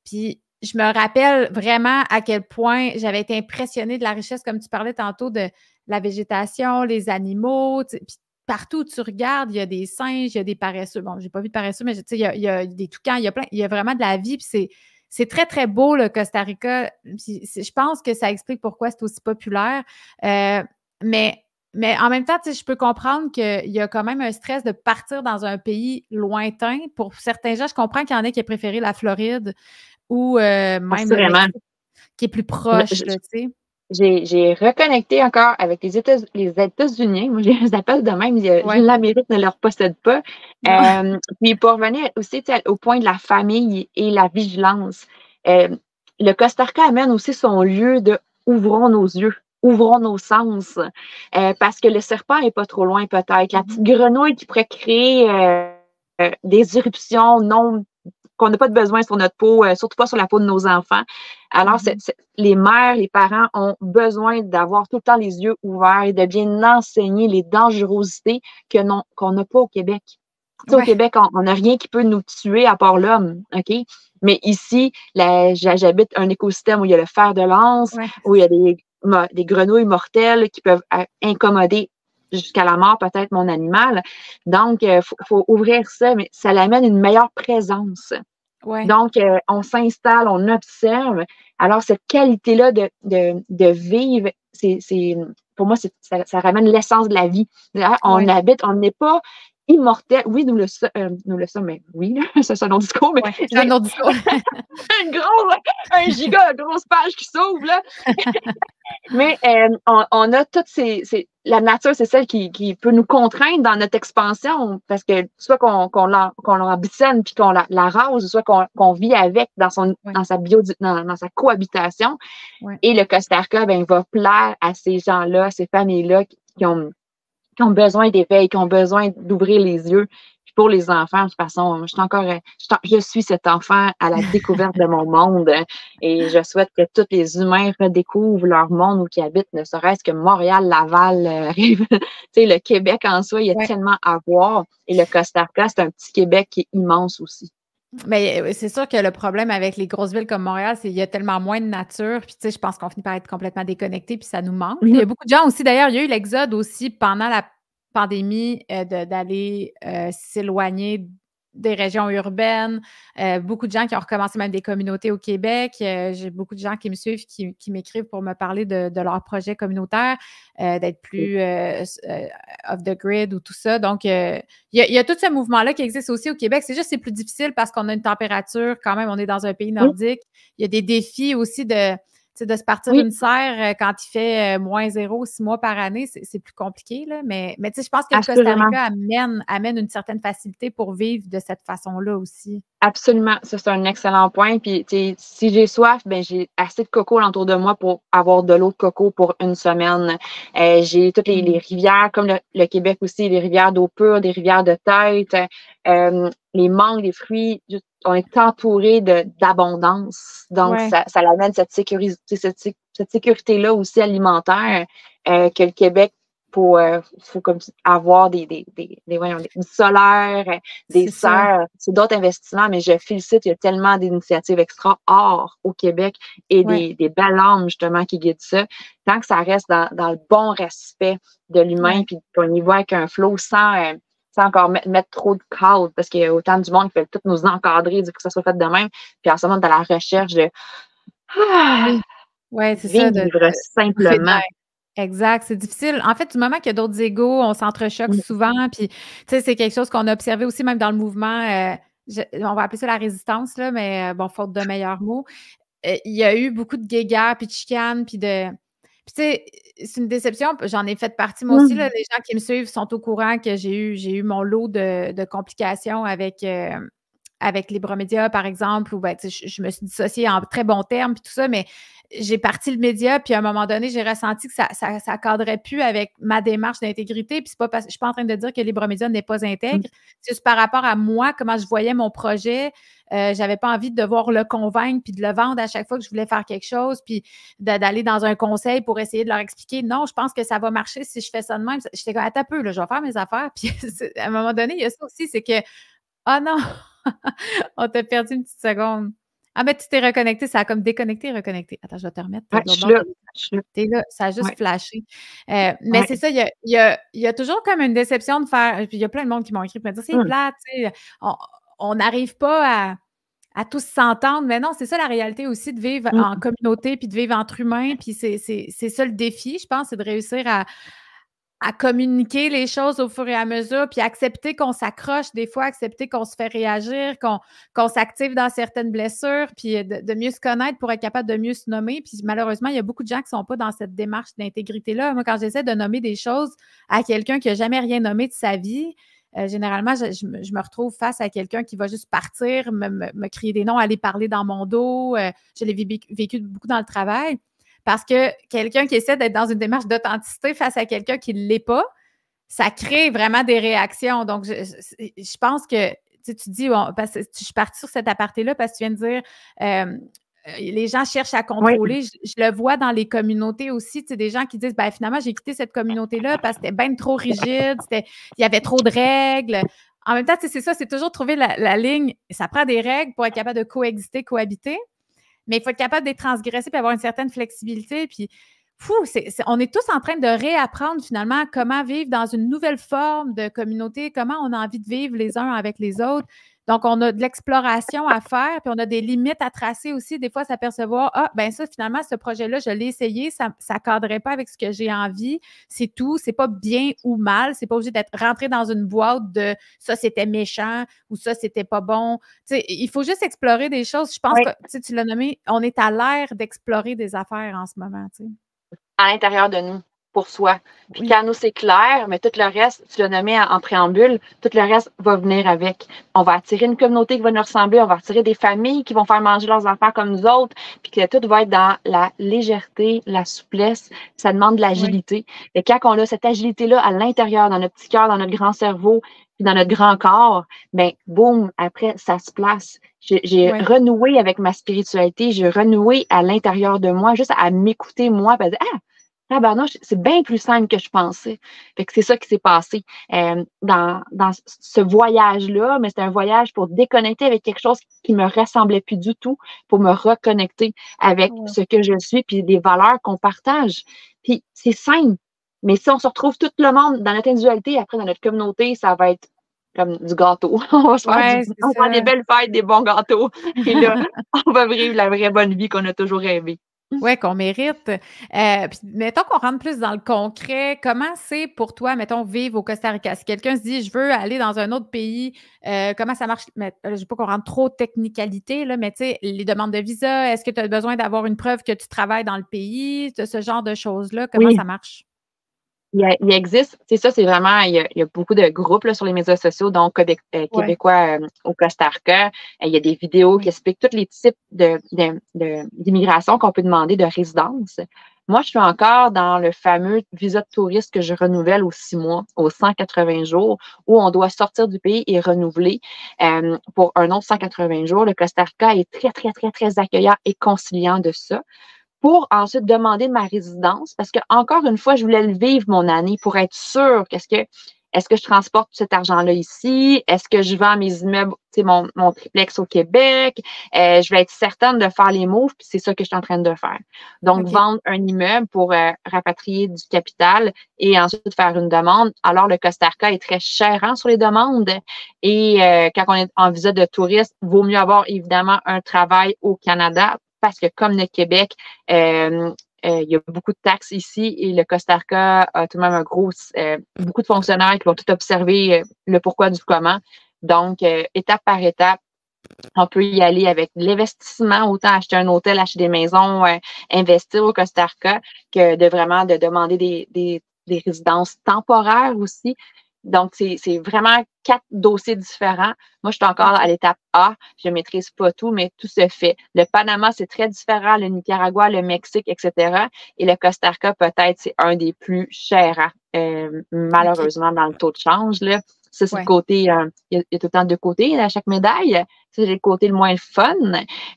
S1: Puis je me rappelle vraiment à quel point j'avais été impressionnée de la richesse, comme tu parlais tantôt, de la végétation, les animaux. Puis partout où tu regardes, il y a des singes, il y a des paresseux. Bon, j'ai pas vu de paresseux, mais il y a des toucans, il y a vraiment de la vie. Puis c'est très, très beau, le Costa Rica. Je pense que ça explique pourquoi c'est aussi populaire. Mais Mais en même temps, tu sais, je peux comprendre qu'il y a quand même un stress de partir dans un pays lointain. Pour certains gens, je comprends qu'il y en a qui aient préféré la Floride ou même le
S2: Assurément.
S1: Mexique, qui est plus proche, là, tu sais.
S2: J'ai reconnecté encore avec les États-Unis. Moi, je les appelle de même.
S1: Ouais.
S2: L'Amérique ne leur possède pas.
S1: Non.
S2: Puis pour revenir aussi au point de la famille et la vigilance, le Costa Rica amène aussi son lieu de ouvrons nos yeux, ouvrons nos sens, parce que le serpent est pas trop loin peut-être. La petite grenouille qui pourrait créer des éruptions non qu'on n'a pas de besoin sur notre peau, surtout pas sur la peau de nos enfants. Alors, les mères, les parents ont besoin d'avoir tout le temps les yeux ouverts et de bien enseigner les dangerosités qu'on n'a pas au Québec. Tu sais, au Québec, on n'a rien qui peut nous tuer à part l'homme, OK? Mais ici, j'habite un écosystème où il y a le fer de lance, où il y a des grenouilles mortelles qui peuvent incommoder jusqu'à la mort peut-être mon animal. Donc, faut ouvrir ça, mais ça l'amène une meilleure présence.
S1: Ouais.
S2: Donc, on s'installe, on observe. Alors, cette qualité-là de vivre, pour moi, ça ramène l'essence de la vie. On habite, on n'est pas immortel. Oui, nous le sommes, mais oui, c'est un autre discours, mais
S1: c'est un autre discours.
S2: un giga de grosse page qui s'ouvre, là. Mais on a toutes la nature, c'est celle qui peut nous contraindre dans notre expansion, parce que soit qu'on l'ambitionne puis qu'on la rase, soit qu'on vit avec dans sa cohabitation. Et le Costa Rica, ben, va plaire à ces gens-là, à ces familles-là qui ont besoin d'éveil, qui ont besoin d'ouvrir les yeux. Puis pour les enfants, de toute façon, je suis cet enfant à la découverte de mon monde et je souhaite que tous les humains redécouvrent leur monde où ils habitent, ne serait-ce que Montréal, Laval, Rive. Tu sais, le Québec en soi, il y a tellement à voir. Et le Costa Rica, c'est un petit Québec qui est immense aussi.
S1: Mais c'est sûr que le problème avec les grosses villes comme Montréal, c'est qu'il y a tellement moins de nature. Puis, tu sais, je pense qu'on finit par être complètement déconnecté, puis ça nous manque. Il y a beaucoup de gens aussi, d'ailleurs, il y a eu l'exode aussi pendant la pandémie d'aller s'éloigner des régions urbaines. Beaucoup de gens qui ont recommencé même des communautés au Québec. J'ai beaucoup de gens qui me suivent, qui m'écrivent pour me parler de leurs projets communautaires, d'être plus off the grid ou tout ça. Donc, il y a tout ce mouvement-là qui existe aussi au Québec. C'est juste que c'est plus difficile parce qu'on a une température, quand même, on est dans un pays nordique. Il y a des défis aussi de se partir une serre quand il fait moins 0, 6 mois par année, c'est plus compliqué, là. Mais tu sais, je pense que le Costa Rica amène une certaine facilité pour vivre de cette façon-là aussi.
S2: Absolument, ça c'est un excellent point. Puis, si j'ai soif, ben j'ai assez de coco autour de moi pour avoir de l'eau de coco pour une semaine. J'ai toutes les rivières, comme le Québec aussi, les rivières d'eau pure, des rivières de tête, les mangues, les fruits. On est entouré d'abondance. Donc, ça amène cette sécurité-là aussi alimentaire que le Québec faut comme avoir du solaire, des serres, c'est d'autres investissements, mais je félicite, il y a tellement d'initiatives extra hors au Québec et des belles âmes, justement, qui guident ça. Tant que ça reste dans le bon respect de l'humain, puis qu'on y voit avec un flow sans encore mettre trop de cadre, parce qu'il y a autant du monde qui veut tout nous encadrer, dire que ça soit fait de même, puis en ce moment, dans la recherche de
S1: c'est ça,
S2: vivre simplement.
S1: Exact, c'est difficile. En fait, du moment qu'il y a d'autres égos, on s'entrechoque souvent, puis tu sais, c'est quelque chose qu'on a observé aussi même dans le mouvement, on va appeler ça la résistance, là, mais bon, faute de meilleurs mots. Il y a eu beaucoup de guéguerres, puis de chicanes, puis tu sais, c'est une déception, j'en ai fait partie moi aussi, là. Les gens qui me suivent sont au courant que j'ai eu mon lot de complications avec Libra-Média, par exemple, où je me suis dissociée en très bons termes, puis tout ça, mais j'ai parti le média, puis à un moment donné, j'ai ressenti que ça cadrait plus avec ma démarche d'intégrité, puis je suis pas en train de dire que Libra-Média n'est pas intègre, c'est juste par rapport à moi, comment je voyais mon projet, j'avais pas envie de devoir le convaincre, puis de le vendre à chaque fois que je voulais faire quelque chose, puis d'aller dans un conseil pour essayer de leur expliquer, non, je pense que ça va marcher si je fais ça de même. J'étais comme, attends un peu, là, je vais faire mes affaires, puis à un moment donné, il y a ça aussi, c'est que, ah non, on t'a perdu une petite seconde. Ah, mais tu t'es reconnecté, ça a comme déconnecté, reconnecté. Attends, je vais te remettre.
S2: Je suis là.
S1: T'es là, ça a juste flashé. Mais c'est ça, il y a toujours comme une déception de faire. Puis il y a plein de monde qui m'ont écrit pour me dire c'est plate, tu sais, on n'arrive pas à tous s'entendre. Mais non, c'est ça la réalité aussi de vivre en communauté puis de vivre entre humains. Puis c'est ça le défi, je pense, c'est de réussir à communiquer les choses au fur et à mesure, puis accepter qu'on s'accroche des fois, accepter qu'on se fait réagir, qu'on s'active dans certaines blessures, puis de mieux se connaître pour être capable de mieux se nommer. Puis malheureusement, il y a beaucoup de gens qui ne sont pas dans cette démarche d'intégrité-là. Moi, quand j'essaie de nommer des choses à quelqu'un qui n'a jamais rien nommé de sa vie, généralement, je me retrouve face à quelqu'un qui va juste partir, me crier des noms, aller parler dans mon dos. Je l'ai vécu beaucoup dans le travail. Parce que quelqu'un qui essaie d'être dans une démarche d'authenticité face à quelqu'un qui ne l'est pas, ça crée vraiment des réactions. Donc, je pense que tu dis, parce que je suis partie sur cet aparté-là parce que tu viens de dire les gens cherchent à contrôler.
S2: Oui.
S1: Je le vois dans les communautés aussi, tu sais, des gens qui disent, ben finalement, j'ai quitté cette communauté-là parce que c'était bien trop rigide, il y avait trop de règles. En même temps, tu sais, c'est ça, c'est toujours trouver la ligne. Ça prend des règles pour être capable de coexister, cohabiter. Mais il faut être capable de les transgresser et avoir une certaine flexibilité. Puis, on est tous en train de réapprendre finalement comment vivre dans une nouvelle forme de communauté, comment on a envie de vivre les uns avec les autres. Donc, on a de l'exploration à faire, puis on a des limites à tracer aussi. Des fois, s'apercevoir, ben ça, finalement, ce projet-là, je l'ai essayé, ça ne cadrait pas avec ce que j'ai envie. C'est tout. C'est pas bien ou mal. C'est pas obligé d'être rentré dans une boîte de ça, c'était méchant ou ça, c'était pas bon. Tu sais, il faut juste explorer des choses. Je pense que, tu l'as nommé, on est à l'ère d'explorer des affaires en ce moment, tu sais.
S2: À l'intérieur de nous, pour soi. Puis quand nous, c'est clair, mais tout le reste, tu l'as nommé en préambule, tout le reste va venir avec. On va attirer une communauté qui va nous ressembler, on va attirer des familles qui vont faire manger leurs enfants comme nous autres, puis que tout va être dans la légèreté, la souplesse. Ça demande de l'agilité. Et quand on a cette agilité-là à l'intérieur, dans notre petit cœur, dans notre grand cerveau, puis dans notre grand corps, ben boum, après, ça se place. J'ai renoué avec ma spiritualité, j'ai renoué à l'intérieur de moi, juste à m'écouter moi, puis à dire, non, c'est bien plus simple que je pensais. Fait que c'est ça qui s'est passé dans ce voyage-là, mais c'est un voyage pour déconnecter avec quelque chose qui me ressemblait plus du tout, pour me reconnecter avec ce que je suis, puis des valeurs qu'on partage. Puis c'est simple. Mais si on se retrouve tout le monde dans notre individualité, après dans notre communauté, ça va être comme du gâteau. On va se faire des belles fêtes, des bons gâteaux. Et là, on va vivre la vraie bonne vie qu'on a toujours rêvé.
S1: Oui, qu'on mérite. Puis, mettons qu'on rentre plus dans le concret. Comment c'est pour toi, mettons, vivre au Costa Rica? Si quelqu'un se dit, je veux aller dans un autre pays, comment ça marche? Je ne veux pas qu'on rentre trop de technicalité, là, mais tu sais, les demandes de visa, est-ce que tu as besoin d'avoir une preuve que tu travailles dans le pays? Ce genre de choses-là, comment ça marche?
S2: Il existe, c'est ça, c'est vraiment, il y a beaucoup de groupes là, sur les médias sociaux, donc Québécois au Costa Rica. Il y a des vidéos qui expliquent tous les types d'immigration qu'on peut demander de résidence. Moi, je suis encore dans le fameux visa de touriste que je renouvelle aux 6 mois, aux 180 jours, où on doit sortir du pays et renouveler pour un autre 180 jours. Le Costa Rica est très, très, très, très accueillant et conciliant de ça, pour ensuite demander ma résidence, parce que encore une fois, je voulais le vivre mon année pour être sûre est-ce que je transporte cet argent-là ici? Est-ce que je vends mes immeubles, tu sais, mon triplex au Québec? Je vais être certaine de faire les moves, puis c'est ça que je suis en train de faire. Donc, vendre un immeuble pour rapatrier du capital et ensuite faire une demande. Alors, le Costa Rica est très cher sur les demandes. Et quand on est en visa de touriste, il vaut mieux avoir évidemment un travail au Canada, parce que comme le Québec, il y a beaucoup de taxes ici et le Costa Rica a tout de même beaucoup de fonctionnaires qui vont tout observer le pourquoi du comment. Donc, étape par étape, on peut y aller avec l'investissement, autant acheter un hôtel, acheter des maisons, investir au Costa Rica, que de vraiment de demander des résidences temporaires aussi. Donc, c'est vraiment 4 dossiers différents. Moi, je suis encore à l'étape A. Je ne maîtrise pas tout, mais tout se fait. Le Panama, c'est très différent. Le Nicaragua, le Mexique, etc. Et le Costa Rica, peut-être, c'est un des plus chers, malheureusement, dans le taux de change, là. Ça, c'est le côté, il y a tout le temps 2 côtés à chaque médaille. Ça, c'est le côté le moins fun,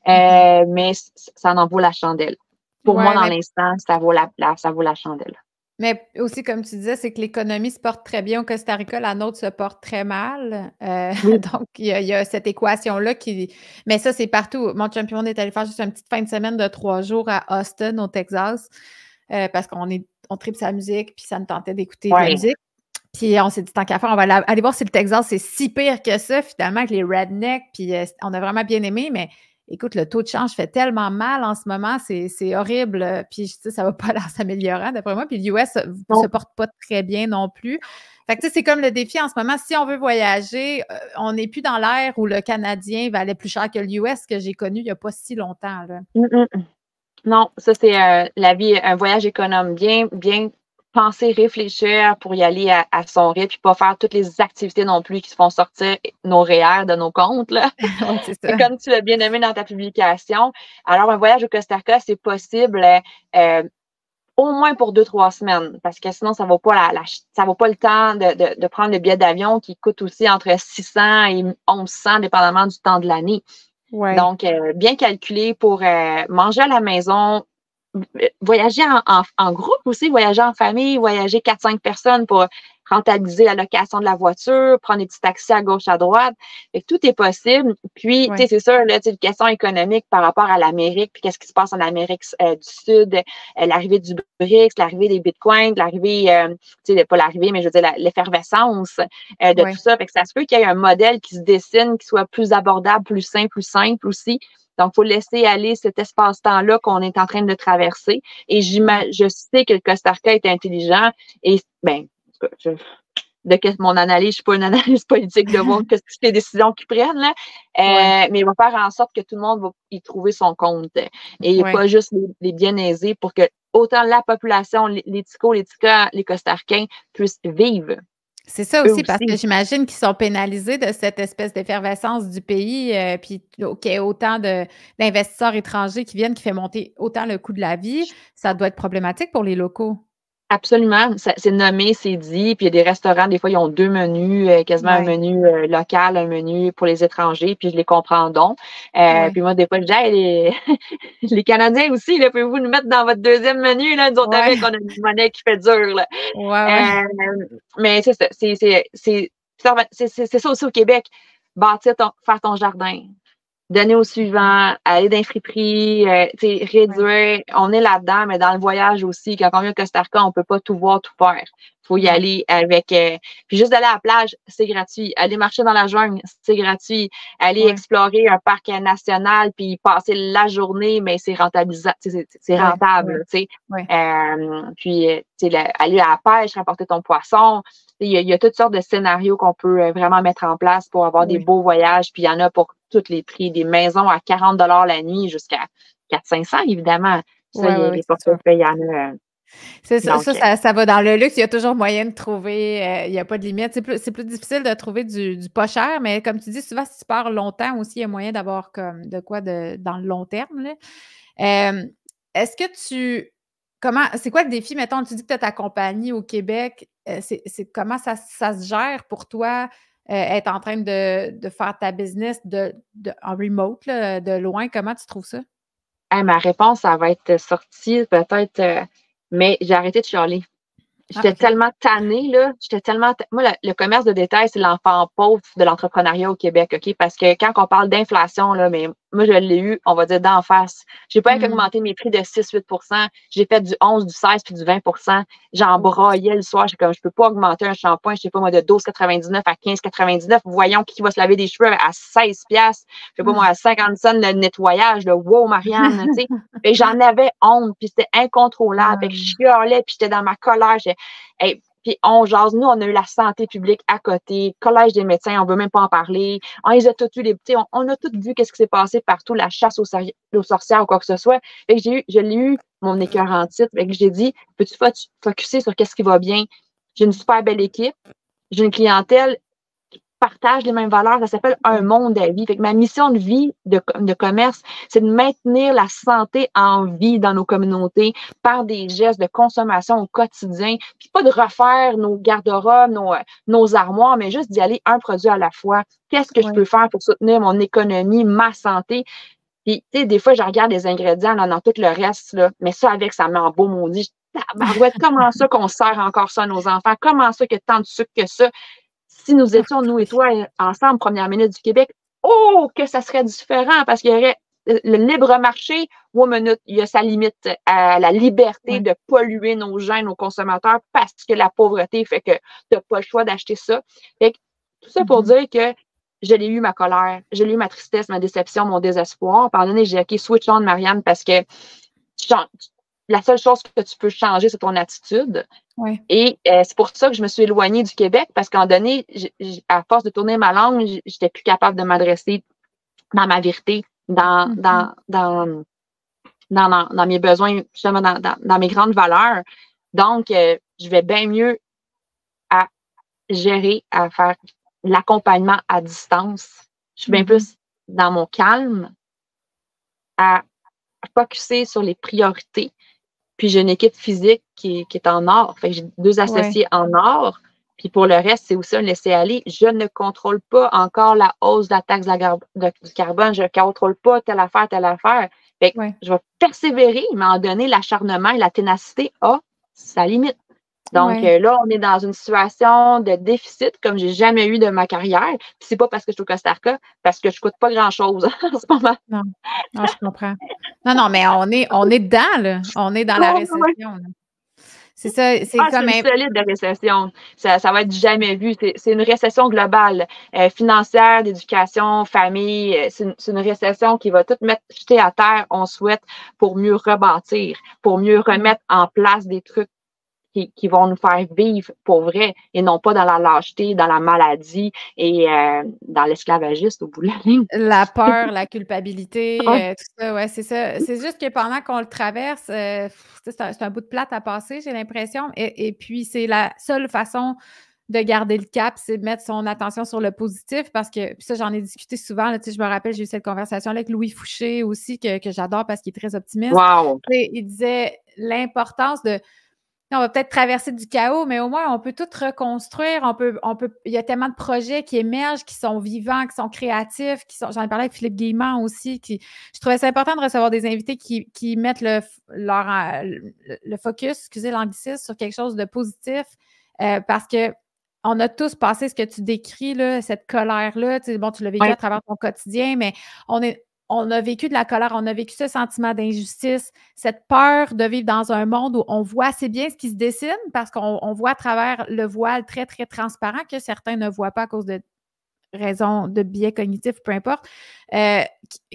S2: mais ça en vaut la chandelle. Pour moi, dans l'instant, ça vaut la chandelle.
S1: Mais aussi, comme tu disais, c'est que l'économie se porte très bien au Costa Rica, la nôtre se porte très mal. Donc, il y a cette équation-là qui... Mais ça, c'est partout. Mon champion, on est allé faire juste une petite fin de semaine de 3 jours à Austin, au Texas, parce qu'on tripe sa musique, puis ça nous tentait d'écouter de la musique. Puis on s'est dit, tant qu'à faire, on va aller voir si le Texas, c'est si pire que ça, finalement, avec les rednecks. Puis on a vraiment bien aimé, mais écoute, le taux de change fait tellement mal en ce moment, c'est horrible. Puis, tu sais, ça va pas l'air s'améliorant, d'après moi. Puis l'US se porte pas très bien non plus. Fait que, tu sais, c'est comme le défi en ce moment. Si on veut voyager, on n'est plus dans l'ère où le Canadien valait plus cher que l'US que j'ai connu il n'y a pas si longtemps, là.
S2: Non, ça, c'est la vie, un voyage économe. Bien penser, réfléchir pour y aller à son rythme, puis pas faire toutes les activités non plus qui se font sortir nos REER de nos comptes, là.
S1: Ouais, c'est ça.
S2: Comme tu l'as bien nommé dans ta publication. Alors, un voyage au Costa Rica, c'est possible au moins pour 2-3 semaines, parce que sinon, ça vaut pas ça vaut pas le temps de prendre le billet d'avion qui coûte aussi entre 600 et 1100, dépendamment du temps de l'année.
S1: Ouais.
S2: Donc, bien calculé pour manger à la maison, voyager en groupe aussi, voyager en famille, voyager 4-5 personnes pour rentabiliser la location de la voiture, prendre des petits taxis à gauche, à droite. Fait que tout est possible. Puis, tu sais, c'est sûr, là, une question économique par rapport à l'Amérique, puis qu'est-ce qui se passe en Amérique du Sud, l'arrivée du BRICS, l'arrivée des bitcoins, l'arrivée, tu sais, pas l'arrivée, mais je veux dire, l'effervescence de tout ça. Fait que ça se peut qu'il y ait un modèle qui se dessine, qui soit plus abordable, plus simple aussi. Donc, il faut laisser aller cet espace-temps-là qu'on est en train de traverser. Et je sais que le Costa Rica est intelligent et, ben, mon analyse, je suis pas une analyse politique de voir que toutes les décisions qu'ils prennent, là. Mais il va faire en sorte que tout le monde va y trouver son compte. Et pas juste les bien aisés pour que autant la population, les Ticos, les Ticas, les Costaricains puissent vivre.
S1: C'est ça aussi, parce que j'imagine qu'ils sont pénalisés de cette espèce d'effervescence du pays, puis qu'il y ait autant d'investisseurs étrangers qui viennent, qui fait monter autant le coût de la vie. Ça doit être problématique pour les locaux.
S2: Absolument. C'est nommé, c'est dit. Puis il y a des restaurants, des fois, ils ont 2 menus, quasiment un menu local, un menu pour les étrangers, puis je les comprends donc. Puis moi, des fois, je dis, hey, les Canadiens aussi, là, pouvez-vous nous mettre dans votre deuxième menu, là, nous autres avec, on a une monnaie qui fait dur, là. Mais c'est ça, c'est ça aussi au Québec. Faire ton jardin. Donner au suivant, aller dans les friperies, réduire. On est là-dedans, mais dans le voyage aussi, quand on vient au Costa Rica, on peut pas tout voir, tout faire. Faut y aller avec... puis juste d'aller à la plage, c'est gratuit. Aller marcher dans la jungle, c'est gratuit. Aller explorer un parc national, puis passer la journée, mais c'est rentabilisable, c'est rentable, tu sais. Puis, aller à la pêche, rapporter ton poisson. Il y a toutes sortes de scénarios qu'on peut vraiment mettre en place pour avoir des beaux voyages, puis il y en a pour tous les prix, des maisons à 40 $ la nuit jusqu'à 400-500, évidemment. Ça, les portefeuilles, il y en a.
S1: C'est ça, donc, ça va dans le luxe. Il y a toujours moyen de trouver, il n'y a pas de limite. C'est plus difficile de trouver du pas cher, mais comme tu dis, souvent, si tu pars longtemps aussi, il y a moyen d'avoir comme de quoi dans le long terme, là. Est-ce que c'est quoi le défi? Mettons, tu dis que tu as ta compagnie au Québec. Comment ça se gère pour toi? Être en train de faire ta business en remote, là, de loin, comment tu trouves ça?
S2: Ma réponse, ça va être sortie peut-être, mais j'ai arrêté de chialer. J'étais tellement tannée, là. Moi, le commerce de détail, c'est l'enfant pauvre de l'entrepreneuriat au Québec, OK? Parce que quand on parle d'inflation, là, mais moi, je l'ai eu, on va dire, d'en face. J'ai pas augmenté mes prix de 6-8 %. J'ai fait du 11, du 16 puis du 20 %. J'en braillais le soir. J'étais comme, je peux pas augmenter un shampoing, je sais pas, moi, de 12,99 à 15,99. Voyons qui va se laver des cheveux à 16 piastres. Je sais pas, moi, à 50 cents le nettoyage, là. Wow, Marianne, tu sais. Et j'en avais honte, puis c'était incontrôlable. Fait que je chialais, puis j'étais dans ma colère. Puis on jase. Nous, on a eu la santé publique à côté, collège des médecins, on veut même pas en parler. On les a tous eu, on a tous vu qu'est-ce qui s'est passé partout, la chasse aux sorcières ou quoi que ce soit. Fait que je l'ai eu, mon écœur en titre. Fait que j'ai dit, peux-tu focusser sur qu'est-ce qui va bien? J'ai une super belle équipe, j'ai une clientèle partage les mêmes valeurs, ça s'appelle un monde à vie. Fait que ma mission de vie de commerce, c'est de maintenir la santé en vie dans nos communautés par des gestes de consommation au quotidien, puis pas de refaire nos garde-robes, nos armoires, mais juste d'y aller un produit à la fois. Qu'est-ce que je peux faire pour soutenir mon économie, ma santé? Puis, tu sais, des fois, je regarde les ingrédients dans tout le reste, là, mais ça, avec, ça met en beau maudit. Tabarouette, comment ça qu'on sert encore ça à nos enfants? Comment ça qu'il y a tant de sucre que ça? Si nous étions, nous et toi, ensemble, première minute du Québec, que ça serait différent parce qu'il y aurait le libre marché, il y a sa limite à la liberté de polluer nos gens, nos consommateurs, parce que la pauvreté fait que tu n'as pas le choix d'acheter ça. Fait que, tout ça pour dire que je l'ai eu ma colère, je l'ai eu ma tristesse, ma déception, mon désespoir. Puis à un moment donné, j'ai dit, OK, switch on, Marianne, parce que la seule chose que tu peux changer, c'est ton attitude.
S1: Ouais.
S2: Et c'est pour ça que je me suis éloignée du Québec, parce qu'à un moment donné, à force de tourner ma langue, j'étais plus capable de m'adresser dans ma vérité, dans mes besoins, justement, dans mes grandes valeurs. Donc, je vais bien mieux à gérer, à faire l'accompagnement à distance. Je suis bien plus dans mon calme, à focusser sur les priorités. Puis j'ai une équipe physique qui est en or. Fait que j'ai 2 associés en or. Puis pour le reste, c'est aussi un laisser-aller. Je ne contrôle pas encore la hausse de la taxe du carbone. Je ne contrôle pas telle affaire, telle affaire. Fait que je vais persévérer, mais en donner l'acharnement et la ténacité à sa limite. Donc là, on est dans une situation de déficit comme j'ai jamais eu de ma carrière. Puis c'est pas parce que je suis au Costa Rica, parce que je coûte pas grand-chose en ce moment.
S1: Non, je comprends. Non, mais on est dedans, là. On est dans la récession. C'est ça, c'est comme
S2: une solide de récession. Ça va être jamais vu. C'est une récession globale, financière, d'éducation, famille. C'est une récession qui va tout mettre jeter à terre, on souhaite, pour mieux rebâtir, pour mieux remettre en place des trucs qui vont nous faire vivre pour vrai et non pas dans la lâcheté, dans la maladie et dans l'esclavagisme au bout de la ligne.
S1: La peur, la culpabilité, tout ça, c'est ça. C'est juste que pendant qu'on le traverse, c'est un bout de plate à passer, j'ai l'impression. Et puis, c'est la seule façon de garder le cap, c'est de mettre son attention sur le positif parce que, puis ça, j'en ai discuté souvent. Là, je me rappelle, j'ai eu cette conversation avec Louis Fouché aussi, que j'adore parce qu'il est très optimiste.
S2: Wow.
S1: Il disait l'importance de... On va peut-être traverser du chaos, mais au moins, on peut tout reconstruire. Il y a tellement de projets qui émergent, qui sont vivants, qui sont créatifs, j'en ai parlé avec Philippe Guillemant aussi, je trouvais ça important de recevoir des invités qui mettent le focus, excusez l'anglicisme, sur quelque chose de positif, parce que on a tous passé ce que tu décris, là, cette colère-là. Tu l'as vécu à travers ton quotidien, mais on a vécu de la colère, on a vécu ce sentiment d'injustice, cette peur de vivre dans un monde où on voit assez bien ce qui se dessine parce qu'on voit à travers le voile très, très transparent que certains ne voient pas à cause de raisons de biais cognitifs, peu importe.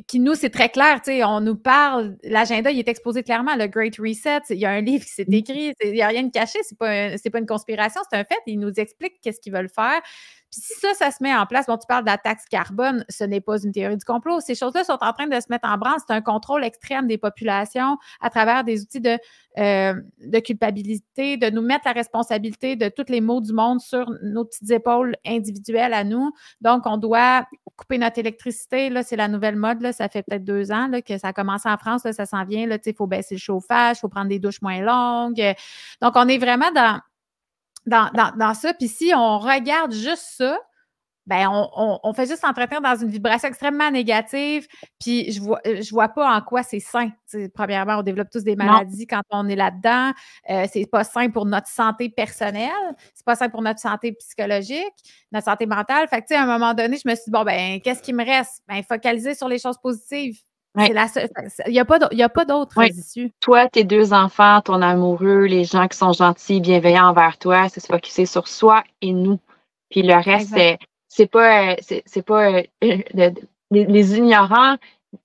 S1: Qui nous, c'est très clair, tu sais, on nous parle, l'agenda, il est exposé clairement, le Great Reset, il y a un livre qui s'est écrit, il n'y a rien de caché, c'est pas une conspiration, c'est un fait, ils nous expliquent qu'est-ce qu'ils veulent faire. Puis si ça se met en place, tu parles de la taxe carbone, ce n'est pas une théorie du complot. Ces choses-là sont en train de se mettre en branle. C'est un contrôle extrême des populations à travers des outils de culpabilité, de nous mettre la responsabilité de tous les maux du monde sur nos petites épaules individuelles à nous. Donc, on doit couper notre électricité. Là, c'est la nouvelle mode. Là, ça fait peut-être 2 ans là, que ça a commencé en France. Là, ça s'en vient. Il faut baisser le chauffage, il faut prendre des douches moins longues. Donc, on est vraiment dans ça. Puis si on regarde juste ça, ben on fait juste s'entretenir dans une vibration extrêmement négative. Puis je vois pas en quoi c'est sain. T'sais, premièrement, on développe tous des maladies quand on est là-dedans. C'est pas sain pour notre santé personnelle. C'est pas sain pour notre santé psychologique, notre santé mentale. Fait que, à un moment donné, je me suis dit, bon, ben qu'est-ce qui me reste? Ben, focaliser sur les choses positives. Il n'y a pas d'autres issues.
S2: Toi, tes 2 enfants, ton amoureux, les gens qui sont gentils, bienveillants envers toi, c'est se focuser sur soi et nous. Puis le reste, c'est pas les ignorants,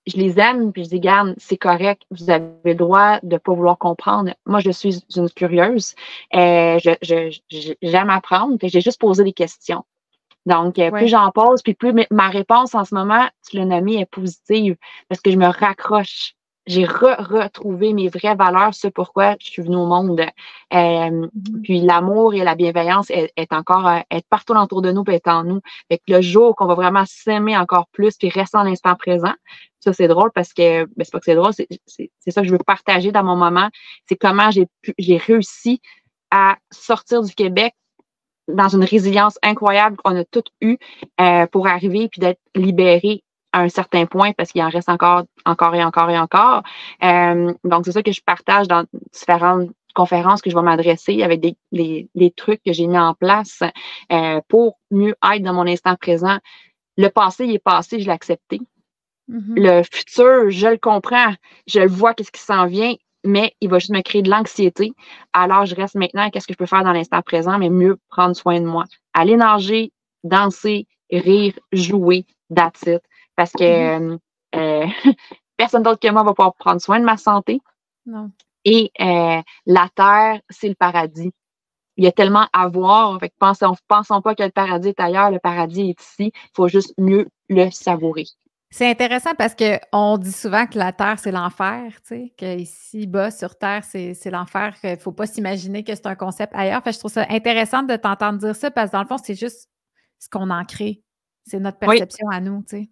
S2: je les aime, puis je dis, garde, c'est correct, vous avez le droit de pas vouloir comprendre. Moi, je suis une curieuse. J'aime apprendre, puis j'ai juste posé des questions. Donc, plus j'en pose, puis plus ma réponse en ce moment, tu l'as nommé, est positive parce que je me raccroche. J'ai retrouvé mes vraies valeurs, ce pourquoi je suis venue au monde. Puis l'amour et la bienveillance est encore est partout autour de nous, puis est en nous. Fait que le jour qu'on va vraiment s'aimer encore plus, puis rester en l'instant présent, ça c'est drôle parce que c'est pas que c'est drôle, c'est ça que je veux partager dans mon moment. C'est comment j'ai réussi à sortir du Québec dans une résilience incroyable qu'on a toutes eue pour arriver puis d'être libérés à un certain point parce qu'il en reste encore et encore et encore. Donc, c'est ça que je partage dans différentes conférences que je vais m'adresser avec des trucs que j'ai mis en place pour mieux être dans mon instant présent. Le passé, il est passé, je l'ai accepté. Le futur, je le comprends, je le vois, qu'est-ce qui s'en vient, mais il va juste me créer de l'anxiété. Alors, je reste maintenant, qu'est-ce que je peux faire dans l'instant présent, mais mieux prendre soin de moi. Aller nager, danser, rire, jouer, that's it. Parce que euh, personne d'autre que moi va pouvoir prendre soin de ma santé.
S1: Non.
S2: Et la terre, c'est le paradis. Il y a tellement à voir. Fait que pensons pas que le paradis est ailleurs, le paradis est ici. Il faut juste mieux le savourer.
S1: C'est intéressant parce qu'on dit souvent que la Terre, c'est l'enfer, tu sais, qu'ici, bas, sur Terre, c'est l'enfer, qu'il ne faut pas s'imaginer que c'est un concept ailleurs. Fait que je trouve ça intéressant de t'entendre dire ça parce que dans le fond, c'est juste ce qu'on en crée. C'est notre
S2: Oui.
S1: perception à nous, tu sais.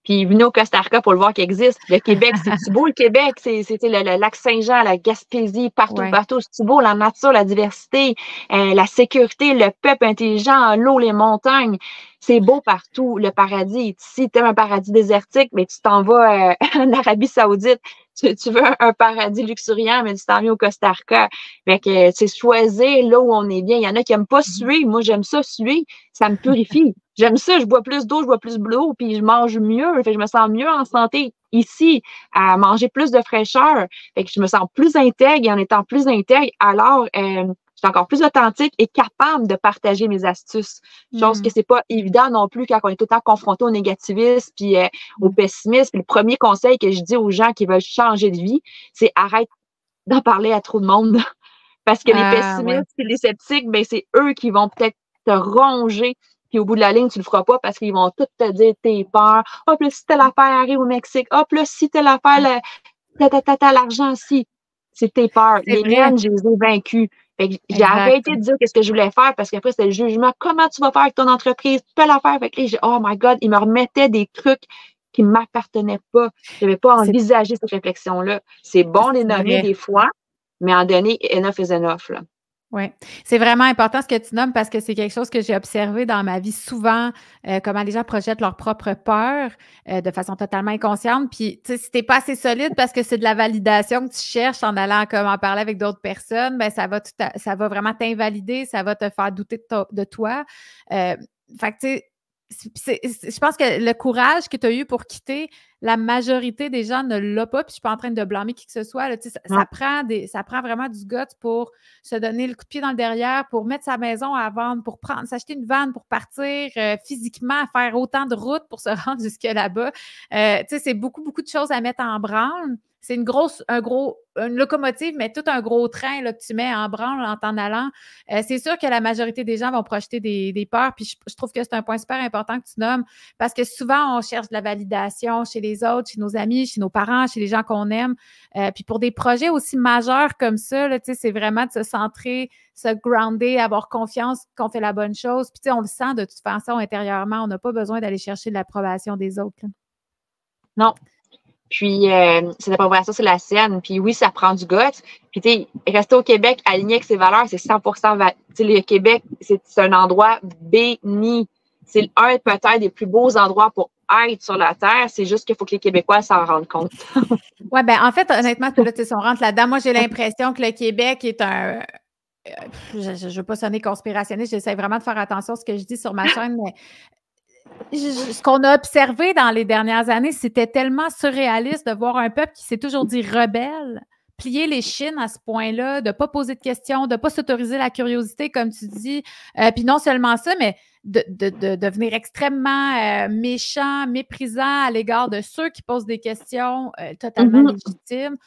S2: Puis venez au Costa Rica pour le voir qu'il existe. Le Québec, c'est beau le Québec, c'est le lac Saint-Jean, la Gaspésie, partout,
S1: Ouais.
S2: partout. C'est beau, la nature, la diversité, la sécurité, le peuple intelligent, l'eau, les montagnes. C'est beau partout. Le paradis est ici. Tu aimes un paradis désertique, mais tu t'en vas en Arabie Saoudite. Tu veux un paradis luxuriant, mais tu t'en viens au Costa Rica. Fait que c'est choisir là où on est bien. Il y en a qui n'aiment pas suer. Moi, j'aime ça suer. Ça me purifie. J'aime ça. Je bois plus d'eau, je bois plus d'eau, puis je mange mieux. Fait que je me sens mieux en santé ici, à manger plus de fraîcheur. Fait que je me sens plus intègre et en étant plus intègre, alors je suis encore plus authentique et capable de partager mes astuces. Chose que c'est pas évident non plus quand on est tout le temps confronté au négativisme puis au pessimisme. Puis le premier conseil que je dis aux gens qui veulent changer de vie, c'est arrête d'en parler à trop de monde. Parce que les pessimistes et les sceptiques, ben c'est eux qui vont peut-être te ronger. Puis au bout de la ligne, tu le feras pas parce qu'ils vont tout te dire tes peurs. Ah, plus si telle affaire arrive au Mexique. Ah, plus si telle affaire, l'argent, si. C'est tes peurs. Les miennes, je les ai vaincues. Fait que j'ai arrêté de dire ce que je voulais faire parce qu'après, c'était le jugement. Comment tu vas faire avec ton entreprise? Tu peux la faire. Fait que là, oh my God, ils me remettaient des trucs qui ne m'appartenaient pas. Je n'avais pas envisagé cette réflexion-là. C'est bon de les nommer des fois, mais en donner, enough is enough, là.
S1: Oui, c'est vraiment important ce que tu nommes parce que c'est quelque chose que j'ai observé dans ma vie souvent, comment les gens projettent leurs propres peurs de façon totalement inconsciente. Puis, tu sais, si t'es pas assez solide parce que c'est de la validation que tu cherches en allant comme en parler avec d'autres personnes, ben ça va vraiment t'invalider, ça va te faire douter de toi. Fait que, tu sais, je pense que le courage que tu as eu pour quitter, la majorité des gens ne l'a pas, puis je suis pas en train de blâmer qui que ce soit. Là, ça prend vraiment du guts pour se donner le coup de pied dans le derrière, pour mettre sa maison à vendre, pour s'acheter une vanne, pour partir physiquement, faire autant de routes pour se rendre jusque là-bas. C'est beaucoup, beaucoup de choses à mettre en branle. C'est une locomotive, mais tout un gros train là, que tu mets en branle en t'en allant. C'est sûr que la majorité des gens vont projeter des peurs, puis je trouve que c'est un point super important que tu nommes, parce que souvent, on cherche de la validation chez les autres, chez nos amis, chez nos parents, chez les gens qu'on aime. Puis pour des projets aussi majeurs comme ça, là, c'est vraiment de se centrer, se grounder, avoir confiance qu'on fait la bonne chose. Puis on le sent de toute façon intérieurement. On n'a pas besoin d'aller chercher l'approbation des autres. Là.
S2: Non. Puis, cette approbation, c'est la sienne. Puis oui, ça prend du guts. Puis, tu sais, rester au Québec aligné avec ses valeurs, c'est 100%. Tu sais, le Québec, c'est un endroit béni. C'est un peut-être des plus beaux endroits pour être sur la Terre. C'est juste qu'il faut que les Québécois s'en rendent compte.
S1: Oui, bien, en fait, honnêtement, là, si on rentre là-dedans, moi, j'ai l'impression que le Québec est un... je ne veux pas sonner conspirationniste, j'essaie vraiment de faire attention à ce que je dis sur ma chaîne, mais ce qu'on a observé dans les dernières années, c'était tellement surréaliste de voir un peuple qui s'est toujours dit rebelle, plier les chines à ce point-là, de ne pas poser de questions, de ne pas s'autoriser la curiosité, comme tu dis. Puis non seulement ça, mais de devenir extrêmement méchant, méprisant à l'égard de ceux qui posent des questions totalement légitimes.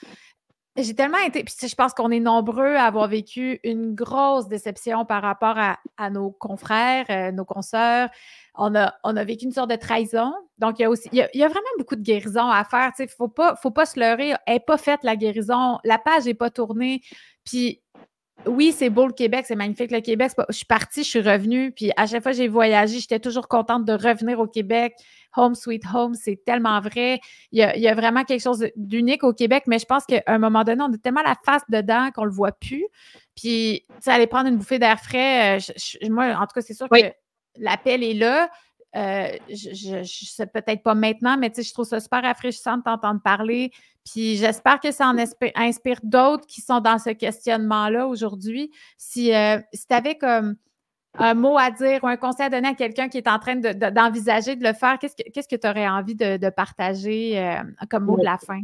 S1: J'ai tellement été, puis je pense qu'on est nombreux à avoir vécu une grosse déception par rapport à nos confrères, nos consoeurs. On a vécu une sorte de trahison. Donc, il y a vraiment beaucoup de guérison à faire. Il ne faut pas se leurrer. Elle n'est pas faite, la guérison. La page n'est pas tournée. Puis, oui, c'est beau le Québec, c'est magnifique le Québec. Je suis partie, je suis revenue. Puis, à chaque fois que j'ai voyagé, j'étais toujours contente de revenir au Québec. Home sweet home, c'est tellement vrai. Il y a vraiment quelque chose d'unique au Québec, mais je pense qu'à un moment donné, on a tellement la face dedans qu'on ne le voit plus. Puis, tu sais, aller prendre une bouffée d'air frais, moi, en tout cas, c'est sûr que l'appel est là. Je sais peut-être pas maintenant, mais je trouve ça super rafraîchissant de t'entendre parler. Puis j'espère que ça en inspire d'autres qui sont dans ce questionnement-là aujourd'hui. Si tu avais comme un mot à dire ou un conseil à donner à quelqu'un qui est en train d'envisager de le faire, qu'est-ce que tu aurais envie de partager comme mot de la fin?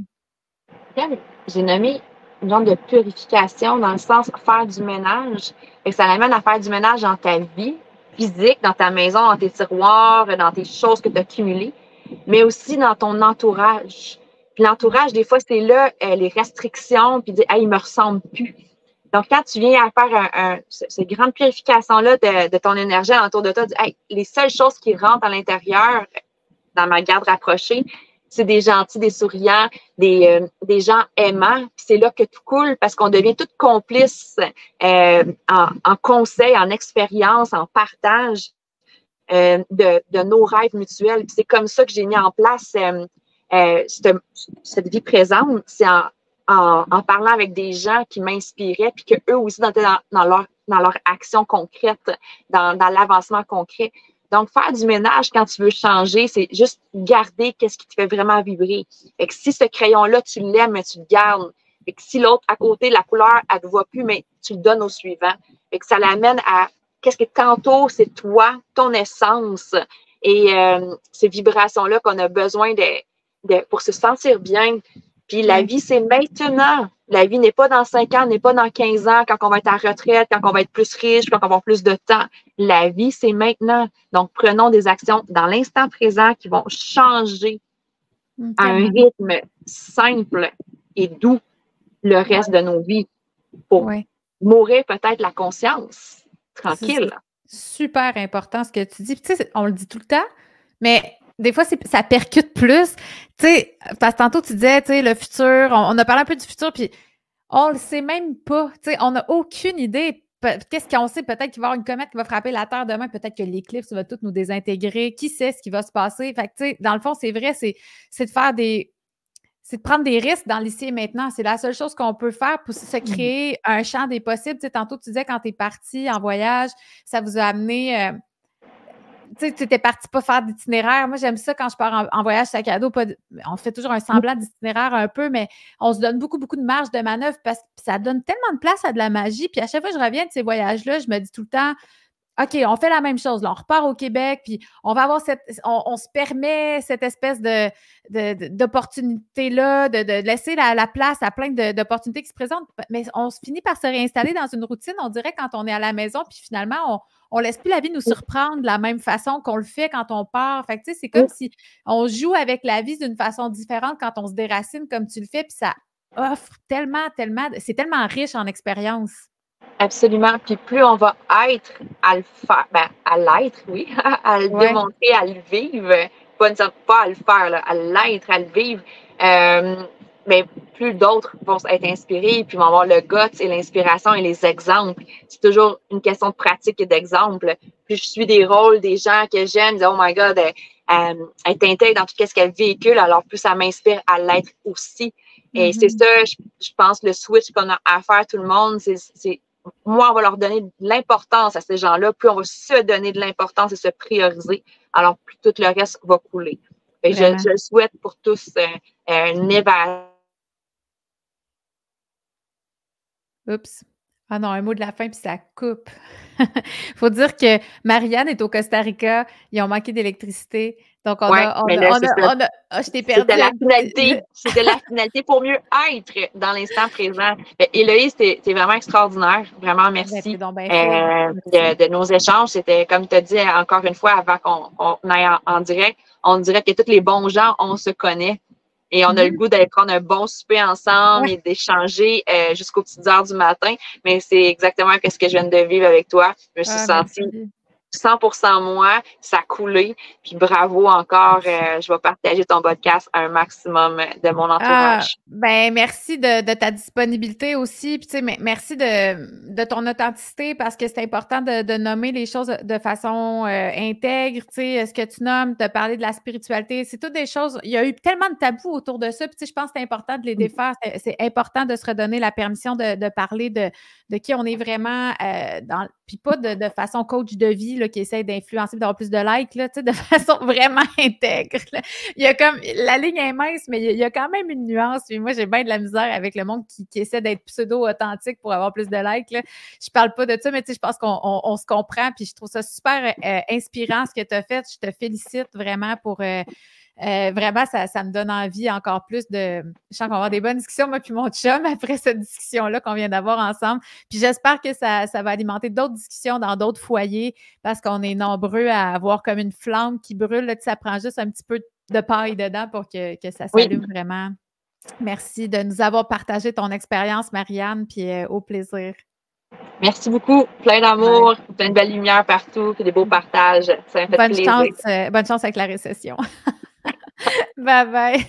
S2: J'ai nommé une genre de purification dans le sens faire du ménage. Et ça l'amène à faire du ménage dans ta vie. physique, dans ta maison, dans tes tiroirs, dans tes choses que tu as cumulées, mais aussi dans ton entourage. Puis l'entourage, des fois, c'est là les restrictions, puis dire « Hey, il me ressemble plus ». Donc, quand tu viens à faire cette grande purification-là de ton énergie autour de toi, dis, hey, les seules choses qui rentrent à l'intérieur, dans ma garde rapprochée, c'est des gentils, des souriants, des gens aimants. Puis c'est là que tout coule parce qu'on devient toutes complices en conseil, en expérience, en partage de nos rêves mutuels. Puis c'est comme ça que j'ai mis en place cette vie présente. C'est en parlant avec des gens qui m'inspiraient, puis qu'eux aussi dans leur action concrète, dans l'avancement concret. Donc, faire du ménage quand tu veux changer, c'est juste garder qu'est-ce qui te fait vraiment vibrer. Fait que si ce crayon-là, tu l'aimes, mais tu le gardes. Fait que si l'autre, à côté, la couleur, elle ne te voit plus, mais tu le donnes au suivant. Fait que ça l'amène à qu'est-ce que tantôt, c'est toi, ton essence et ces vibrations-là qu'on a besoin pour se sentir bien. Puis la vie, c'est maintenant. La vie n'est pas dans 5 ans, n'est pas dans 15 ans, quand on va être à retraite, quand on va être plus riche, quand on va avoir plus de temps. La vie, c'est maintenant. Donc, prenons des actions dans l'instant présent qui vont changer à un rythme simple et doux le reste de nos vies pour mourir peut-être la conscience tranquille.
S1: Super important ce que tu dis. Puis, tu sais, on le dit tout le temps, mais des fois, ça percute plus. Tu sais, parce que tantôt, tu disais, tu sais, le futur, on a parlé un peu du futur, puis on le sait même pas. Tu sais, on n'a aucune idée. Qu'est-ce qu'on sait? Peut-être qu'il va y avoir une comète qui va frapper la Terre demain. Peut-être que l'éclipse va tout nous désintégrer. Qui sait ce qui va se passer? Fait que, tu sais, dans le fond, c'est vrai, c'est de faire c'est de prendre des risques dans l'ici et maintenant. C'est la seule chose qu'on peut faire pour se créer un champ des possibles. Tu sais, tantôt, tu disais, quand tu es parti en voyage, ça vous a amené... tu sais, tu n'étais parti pas faire d'itinéraire. Moi, j'aime ça quand je pars en voyage sac à dos. On fait toujours un semblant d'itinéraire un peu, mais on se donne beaucoup, beaucoup de marge de manœuvre parce que ça donne tellement de place à de la magie. Puis à chaque fois que je reviens de ces voyages-là, je me dis tout le temps, OK, on fait la même chose. Là, on repart au Québec, puis on va avoir on se permet cette espèce d'opportunité-là, de laisser la place à plein d'opportunités qui se présentent. Mais on se finit par se réinstaller dans une routine, on dirait, quand on est à la maison, puis finalement, on laisse plus la vie nous surprendre de la même façon qu'on le fait quand on part. Fait que, tu sais, c'est comme si on joue avec la vie d'une façon différente quand on se déracine comme tu le fais, puis ça offre tellement, c'est tellement riche en expérience.
S2: Absolument. Puis plus on va être à le faire, à l'être, oui, à le démontrer, à le vivre, pas à le faire, là, à l'être, à le vivre, mais plus d'autres vont être inspirés, puis vont avoir le guts et l'inspiration et les exemples. C'est toujours une question de pratique et d'exemple. Plus je suis des rôles des gens que j'aime, je dis, oh my God, elle t'intègre dans tout ce qu'elle véhicule, alors plus ça m'inspire à l'être aussi. Et c'est ça, je pense, le switch qu'on a à faire tout le monde, c'est moins on va leur donner de l'importance à ces gens-là, plus on va se donner de l'importance et se prioriser, alors plus tout le reste va couler. Et je souhaite pour tous une évasion.
S1: Oups. Ah non, un mot de la fin, puis ça coupe. Faut dire que Marianne est au Costa Rica. Ils ont manqué d'électricité. Donc, je t'ai perdu.
S2: C'était la finalité pour mieux être dans l'instant présent. Héloïse, t'es vraiment extraordinaire. Vraiment, merci de nos échanges. C'était, comme tu as dit encore une fois, avant qu'on aille en direct, on dirait que tous les bons gens, on se connaît. Et on a le goût d'aller prendre un bon souper ensemble et d'échanger jusqu'aux petites heures du matin. Mais c'est exactement ce que je viens de vivre avec toi. Je me suis sentie 100% moi, ça a coulé. Puis bravo encore. Je vais partager ton podcast à un maximum de mon entourage.
S1: Merci de ta disponibilité aussi. Puis, tu sais, merci de ton authenticité, parce que c'est important de nommer les choses de façon intègre. Tu sais, ce que tu nommes, de parler de la spiritualité, c'est toutes des choses. Il y a eu tellement de tabous autour de ça. Puis, tu sais, je pense que c'est important de les défaire. C'est important de se redonner la permission de parler de qui on est vraiment puis pas de façon coach de vie là, qui essaie d'influencer, d'avoir plus de likes, là, de façon vraiment intègre. Là. Il y a comme, la ligne est mince, mais il y a quand même une nuance. Puis moi, j'ai bien de la misère avec le monde qui essaie d'être pseudo-authentique pour avoir plus de likes. Là. Je parle pas de ça, mais je pense qu'on se comprend. Puis je trouve ça super inspirant ce que tu as fait. Je te félicite vraiment pour Vraiment, ça me donne envie encore plus de... Je sens qu'on va avoir des bonnes discussions, moi puis mon chum, après cette discussion-là qu'on vient d'avoir ensemble. Puis j'espère que ça va alimenter d'autres discussions dans d'autres foyers parce qu'on est nombreux à avoir comme une flamme qui brûle. Là, ça prend juste un petit peu de paille dedans pour que ça s'allume vraiment. Merci de nous avoir partagé ton expérience, Marianne, puis au plaisir.
S2: Merci beaucoup. Plein d'amour, plein de belle lumière partout, puis des beaux partages. Ça m'a fait plaisir.
S1: Bonne chance avec la récession. Bye bye.